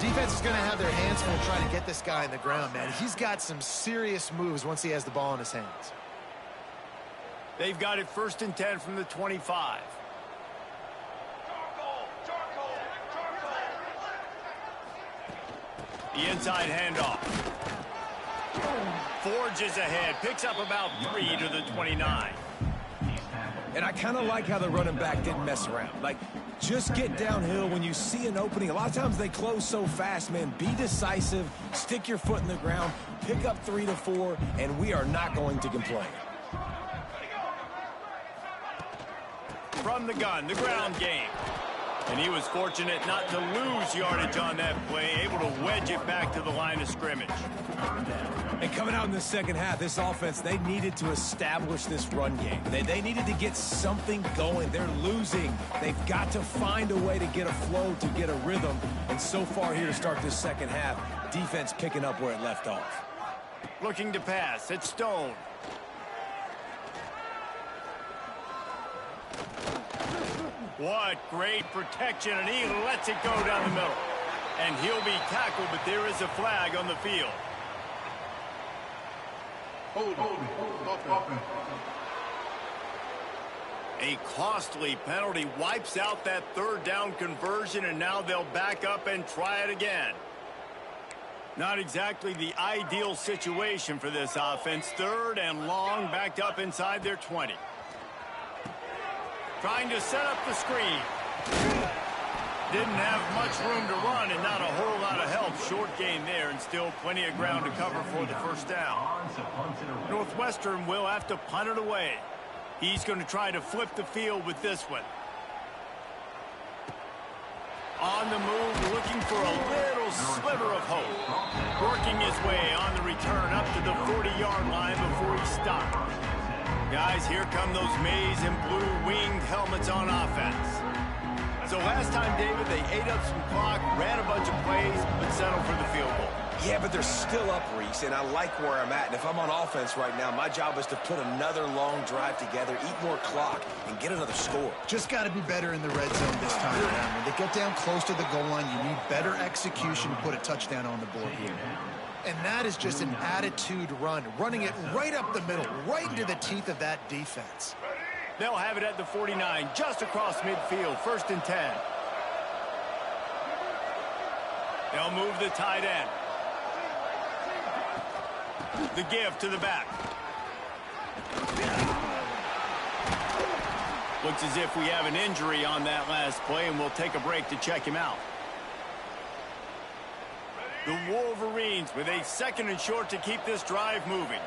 Defense is going to have their hands full trying to get this guy on the ground, man. He's got some serious moves once he has the ball in his hands. They've got it 1st and 10 from the 25. The inside handoff. Forges ahead, picks up about 3 to the 29. And I kind of like how the running back didn't mess around. Like, just get downhill when you see an opening. A lot of times they close so fast, man. Be decisive, stick your foot in the ground, pick up 3 to 4, and we are not going to complain. From the gun, the ground game. And he was fortunate not to lose yardage on that play, able to wedge it back to the line of scrimmage. And coming out in the second half, this offense, they needed to establish this run game. They needed to get something going. They're losing. They've got to find a way to get a flow, to get a rhythm. And so far here to start this second half, defense picking up where it left off. Looking to pass, it's Stone. What great protection, and he lets it go down the middle. And he'll be tackled, but there is a flag on the field. Hold. Offense. A costly penalty wipes out that 3rd down conversion, and now they'll back up and try it again. Not exactly the ideal situation for this offense. 3rd and long, backed up inside their 20. Trying to set up the screen. Didn't have much room to run and not a whole lot of help. Short gain there and still plenty of ground to cover for the 1st down. Northwestern will have to punt it away. He's going to try to flip the field with this one. On the move, looking for a little sliver of hope. Working his way on the return up to the 40-yard line before he stopped. Guys, here come those maize and blue winged helmets on offense. So last time, David, they ate up some clock, ran a bunch of plays, but settled for the field goal. Yeah, but they're still up, Reese, and I like where I'm at. And if I'm on offense right now, my job is to put another long drive together, eat more clock, and get another score. Just got to be better in the red zone this time around. When they get down close to the goal line, you need better execution to put a touchdown on the board here. And that is just an attitude run, running it right up the middle, right into the teeth of that defense. They'll have it at the 49, just across midfield, 1st and 10. They'll move the tight end. The give to the back. Looks as if we have an injury on that last play, and we'll take a break to check him out. The Wolverines with a 2nd and short to keep this drive moving.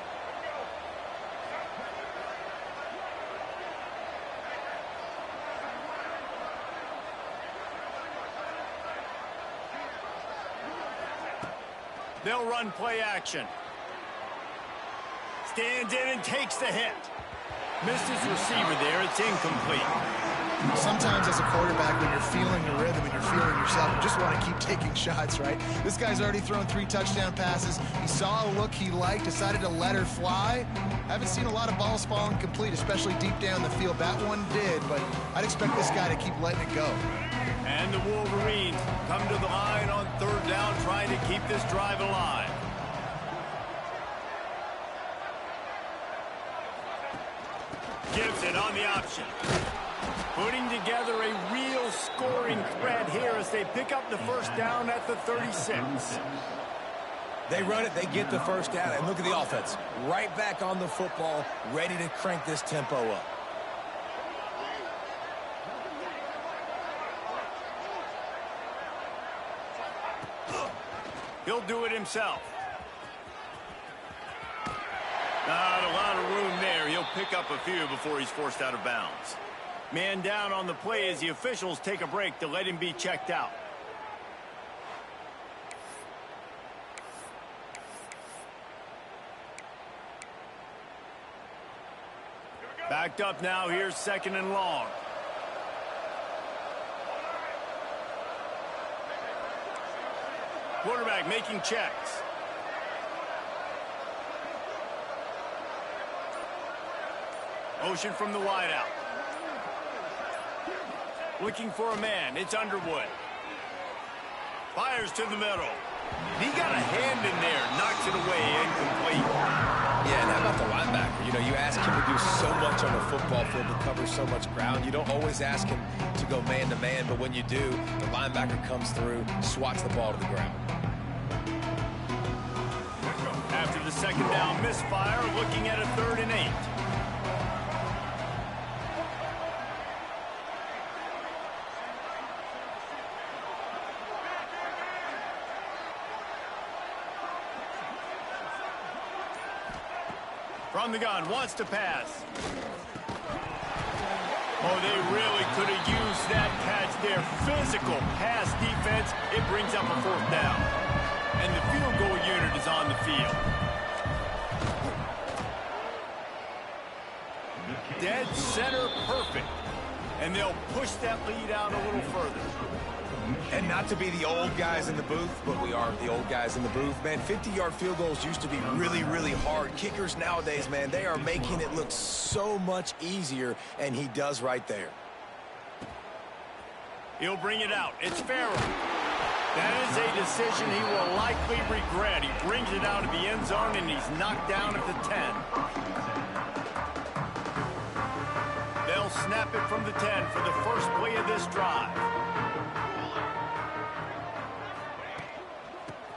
They'll run play action. Stands in and takes the hit. Missed his receiver there. It's incomplete. Sometimes as a quarterback, when you're feeling the rhythm and you're feeling yourself, you just want to keep taking shots, right? This guy's already thrown 3 touchdown passes. He saw a look he liked, decided to let her fly. Haven't seen a lot of balls falling complete, especially deep down the field. That one did, but I'd expect this guy to keep letting it go. And the Wolverines come to the line on 3rd down, trying to keep this drive alive. Gives it on the option. Putting together a real scoring threat here as they pick up the 1st down at the 36. They run it, they get the 1st down, and look at the offense. Right back on the football, ready to crank this tempo up. He'll do it himself. Not a lot of room there. He'll pick up a few before he's forced out of bounds. Man down on the play as the officials take a break to let him be checked out. Backed up now. Here's 2nd and long. Quarterback making checks. Motion from the wideout. Looking for a man. It's Underwood. Fires to the middle. He got a hand in there, knocks it away, incomplete. Yeah, and how about the linebacker? You know, you ask him to do so much on the football field to cover so much ground. You don't always ask him to go man-to-man, but when you do, the linebacker comes through, swats the ball to the ground. After the second down misfire, looking at a 3rd and 8. From the gun, wants to pass. Oh, they really could have used that catch there. Physical pass defense. It brings up a 4th down. And the field goal unit is on the field. Dead center perfect. And they'll push that lead out a little further. And not to be the old guys in the booth, but we are the old guys in the booth. Man, 50-yard field goals used to be really, really hard. Kickers nowadays, man, they are making it look so much easier, and he does right there. He'll bring it out. It's Farrell. That is a decision he will likely regret. He brings it out of the end zone, and he's knocked down at the 10. They'll snap it from the 10 for the first play of this drive.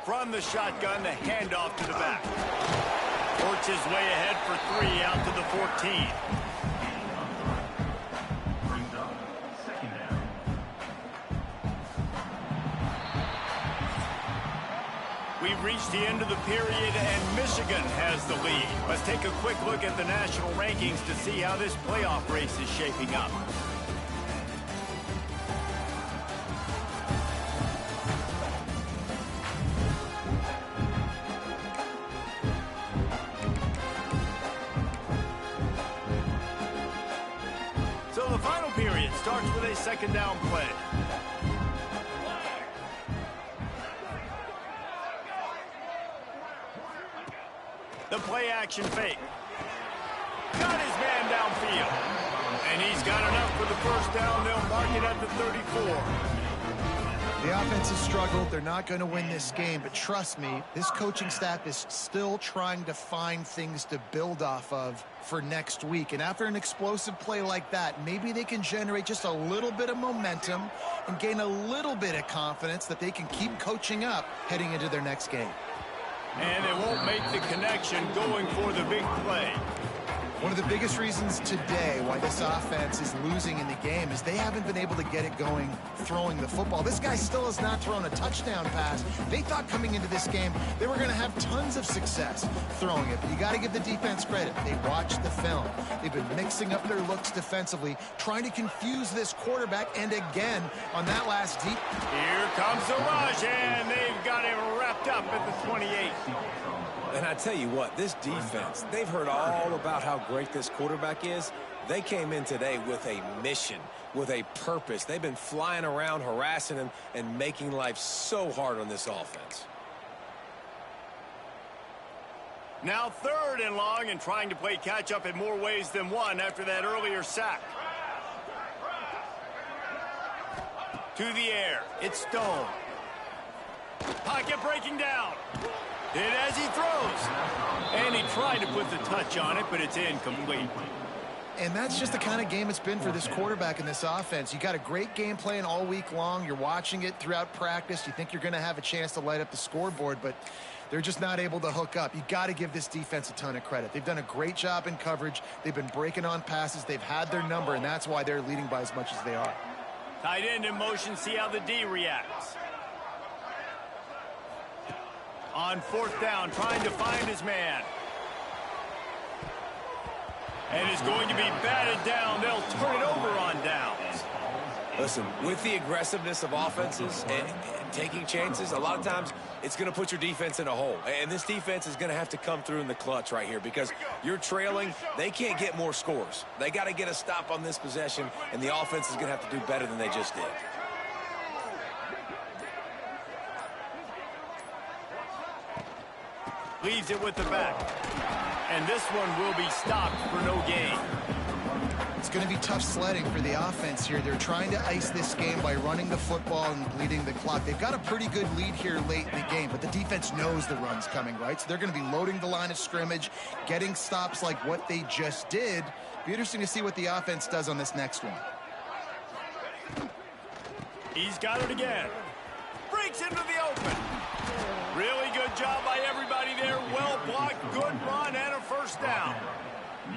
From the shotgun, the handoff to the back. Works his way ahead for 3 out to the 14. We've reached the end of the period, and Michigan has the lead. Let's take a quick look at the national rankings to see how this playoff race is shaping up. So the final period starts with a second down play. The play action fake. Got his man downfield. And he's got enough for the first down. They'll mark it at the 34. The offense has struggled. They're not going to win this game, but trust me, this coaching staff is still trying to find things to build off of for next week. And after an explosive play like that, maybe they can generate just a little bit of momentum and gain a little bit of confidence that they can keep coaching up heading into their next game. And they won't make the connection going for the big play. One of the biggest reasons today why this offense is losing in the game is they haven't been able to get it going throwing the football. This guy still has not thrown a touchdown pass. They thought coming into this game they were going to have tons of success throwing it, but you got to give the defense credit. They watched the film. They've been mixing up their looks defensively, trying to confuse this quarterback, and again on that last deep. Here comes the rush, and they've got him wrapped up at the 28. And I tell you what, this defense, they've heard all about how great this quarterback is. They came in today with a mission, with a purpose. They've been flying around, harassing him, and making life so hard on this offense. Now 3rd and long, and trying to play catch-up in more ways than one after that earlier sack. To the air, it's Stone. Pocket breaking down. Hit as he throws. And he tried to put the touch on it, but it's incomplete. And that's just the kind of game it's been for this quarterback in this offense. You got a great game plan all week long. You're watching it throughout practice. You think you're going to have a chance to light up the scoreboard, but they're just not able to hook up. You got to give this defense a ton of credit. They've done a great job in coverage. They've been breaking on passes. They've had their number, and that's why they're leading by as much as they are. Tight end in motion, see how the D reacts. On 4th down, trying to find his man. And is going to be batted down. They'll turn it over on downs. Listen, with the aggressiveness of offenses and taking chances, a lot of times it's going to put your defense in a hole. And this defense is going to have to come through in the clutch right here because you're trailing. They can't get more scores. They got to get a stop on this possession, and the offense is going to have to do better than they just did. Leaves it with the back. And this one will be stopped for no gain. It's going to be tough sledding for the offense here. They're trying to ice this game by running the football and bleeding the clock. They've got a pretty good lead here late in the game, but the defense knows the run's coming, right? So they're going to be loading the line of scrimmage, getting stops like what they just did. Be interesting to see what the offense does on this next one. He's got it again. Breaks into the open. Really good job by everybody there. Well blocked, good run, and a first down.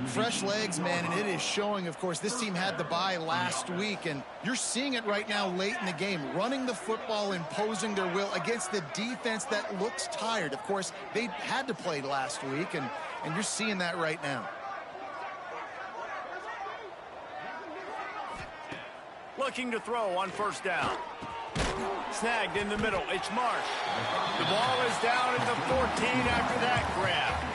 Fresh legs, man, and it is showing. Of course, this team had the bye last week, and you're seeing it right now late in the game, running the football, imposing their will against the defense that looks tired. Of course, they had to play last week, and you're seeing that right now. Looking to throw on first down. Snagged in the middle. It's Marsh. The ball is down at the 14 after that grab.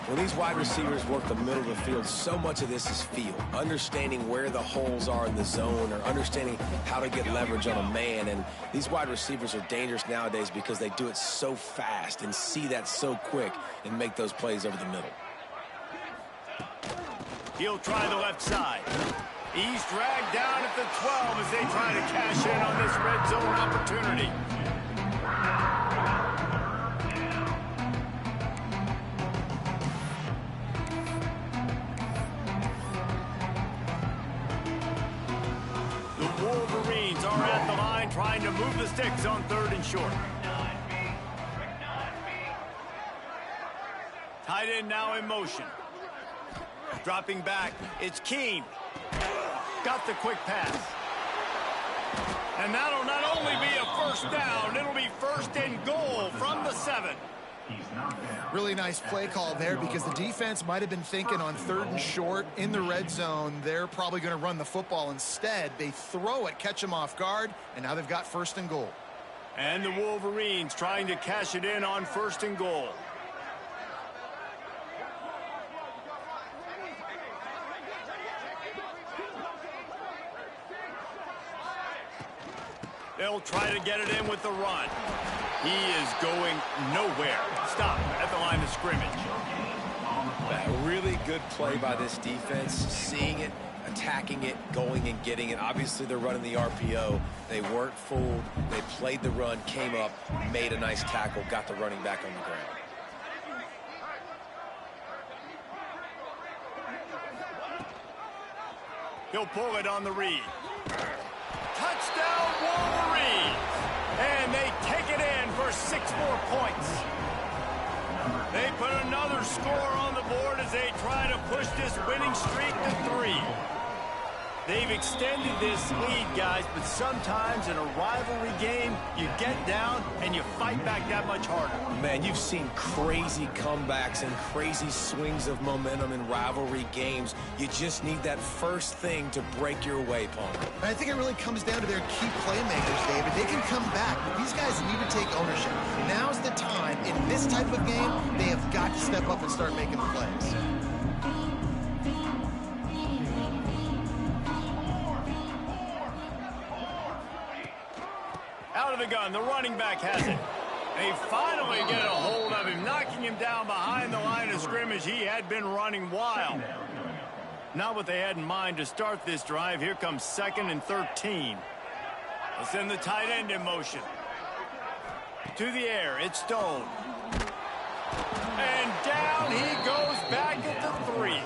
When these wide receivers work the middle of the field, so much of this is feel. Understanding where the holes are in the zone or understanding how to get leverage on a man. And these wide receivers are dangerous nowadays because they do it so fast and see that so quick and make those plays over the middle. He'll try the left side. He's dragged down at the 12 as they try to cash in on this red zone opportunity. The Wolverines are at the line trying to move the sticks on 3rd and short. Tight end now in motion. Dropping back, it's Keene. Got the quick pass. And that'll not only be a first down, it'll be 1st and goal from the 7. Really nice play call there because the defense might have been thinking on 3rd and short in the red zone. They're probably going to run the football instead. They throw it, catch them off guard, and now they've got 1st and goal. And the Wolverines trying to cash it in on 1st and goal. They'll try to get it in with the run. He is going nowhere. Stop at the line of scrimmage. A really good play by this defense, seeing it, attacking it, going and getting it. Obviously, they're running the RPO. They weren't fooled. They played the run, came up, made a nice tackle, got the running back on the ground. He'll pull it on the read. Touchdown, Wolverines! And they take it in for 6 more points. They put another score on the board as they try to push this winning streak to 3. They've extended this lead, guys, but sometimes in a rivalry game, you get down and you fight back that much harder. Man, you've seen crazy comebacks and crazy swings of momentum in rivalry games. You just need that first thing to break your way, Palmer. I think it really comes down to their key playmakers, David. They can come back, but these guys need to take ownership. Now's the time. In this type of game, they have got to step up and start making the plays. Out of the gun, the running back has it. They finally get a hold of him, knocking him down behind the line of scrimmage. He had been running wild. Not what they had in mind to start this drive. Here comes 2nd and 13. They'll send the tight end in motion. To the air, it's Stone. And down he goes back at the 3.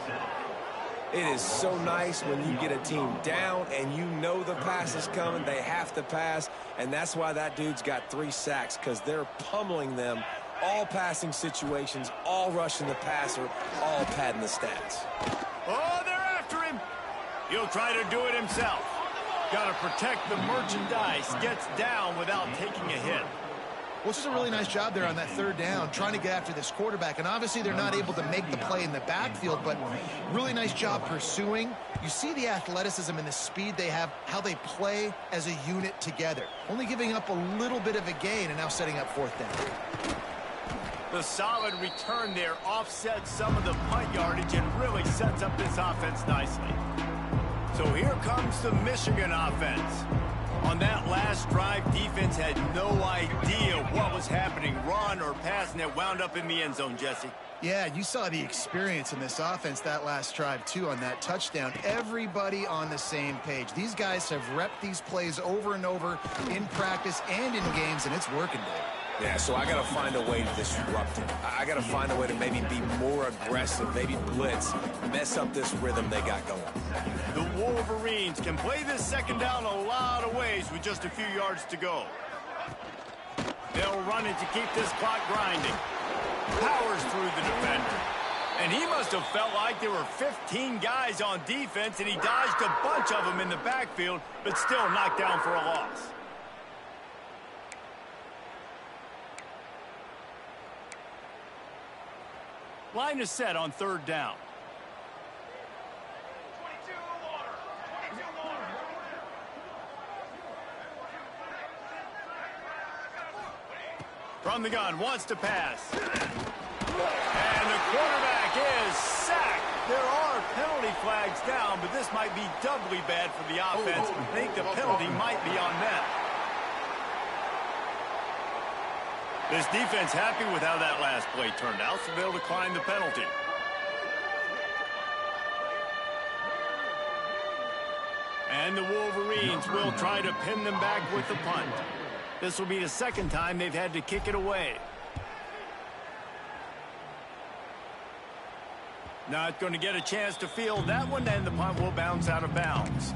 It is so nice when you get a team down and you know the pass is coming. They have to pass, and that's why that dude's got 3 sacks, because they're pummeling them. All passing situations, all rushing the passer, all padding the stats. Oh, they're after him. He'll try to do it himself. Got to protect the merchandise. Gets down without taking a hit. Well, this is a really nice job there on that 3rd down, trying to get after this quarterback. And obviously they're not able to make the play in the backfield, but really nice job pursuing. You see the athleticism and the speed they have, how they play as a unit together. Only giving up a little bit of a gain and now setting up 4th down. The solid return there offsets some of the punt yardage and really sets up this offense nicely. So here comes the Michigan offense. On that last drive, defense had no idea what was happening, run or pass, and it wound up in the end zone, Jesse. Yeah, you saw the experience in this offense that last drive, too, on that touchdown. Everybody on the same page. These guys have repped these plays over and over in practice and in games, and it's working, Dave. Yeah, so I got to find a way to disrupt it. I got to find a way to maybe be more aggressive, maybe blitz, mess up this rhythm they got going. The Wolverines can play this second down a lot of ways with just a few yards to go. They'll run it to keep this clock grinding. Powers through the defender. And he must have felt like there were 15 guys on defense, and he dodged a bunch of them in the backfield, but still knocked down for a loss. Line is set on third down. From the gun, wants to pass. And the quarterback is sacked. There are penalty flags down, but this might be doubly bad for the offense. I think the penalty might be on them. This defense happy with how that last play turned out, so they'll decline the penalty. And the Wolverines will try to pin them back with the punt. This will be the second time they've had to kick it away. Not going to get a chance to field that one, and the punt will bounce out of bounds.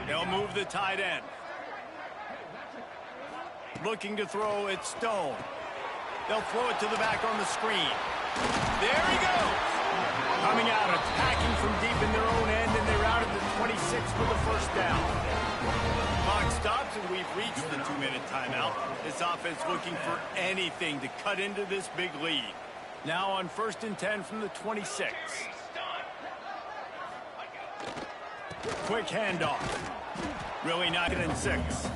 They'll move the tight end. Looking to throw it, Stone. They'll throw it to the back on the screen. There he goes. Coming out, attacking from deep in their own end, and they're out at the 26 for the first down. Clock stops, and we've reached the 2-minute timeout. This offense looking for anything to cut into this big lead. Now on 1st and 10 from the 26. Quick handoff. Really not getting 6.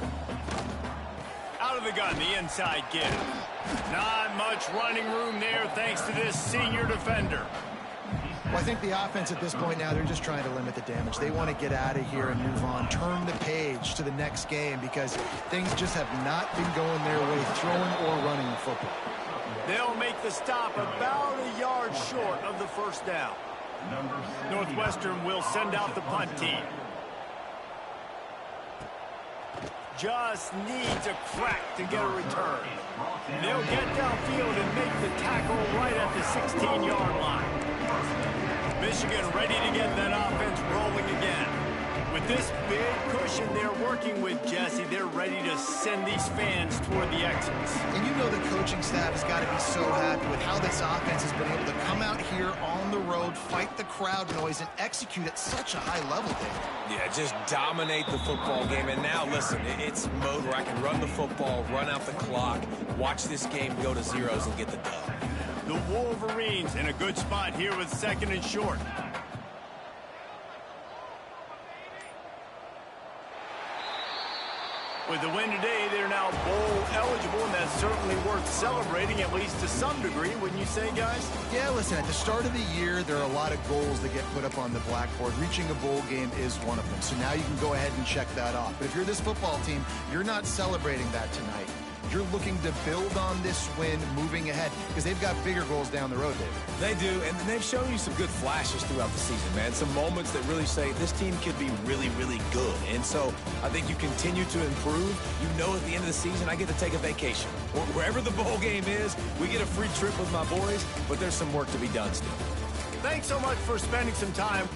Out of the gun, the inside give. Not much running room there thanks to this senior defender. Well, I think the offense at this point now, they're just trying to limit the damage. They want to get out of here and move on, turn the page to the next game because things just have not been going their way, throwing or running the football. They'll make the stop about a yard short of the first down. Northwestern will send out the punt team. Just needs a crack to get a return. They'll get downfield and make the tackle right at the 16-yard line. Michigan ready to get that offense rolling again. With this big cushion they're working with, Jesse, they're ready to send these fans toward the exits. And you know the coaching staff has got to be so happy with how this offense has been able to come out here on the road, fight the crowd noise, and execute at such a high level, Dave. Yeah, just dominate the football game. And now, listen, it's a mode where I can run the football, run out the clock, watch this game go to zeros and get the dub. The Wolverines in a good spot here with 2nd and short. With the win today, they're now bowl eligible, and that's certainly worth celebrating, at least to some degree, wouldn't you say, guys? Yeah, listen, at the start of the year, there are a lot of goals that get put up on the blackboard. Reaching a bowl game is one of them. So now you can go ahead and check that off. But if you're this football team, you're not celebrating that tonight. You're looking to build on this win moving ahead because they've got bigger goals down the road, David. They do, and they've shown you some good flashes throughout the season, man. Some moments that really say this team could be really, really good. And so I think you continue to improve. You know at the end of the season, I get to take a vacation. Wherever the bowl game is, we get a free trip with my boys, but there's some work to be done still. Thanks so much for spending some time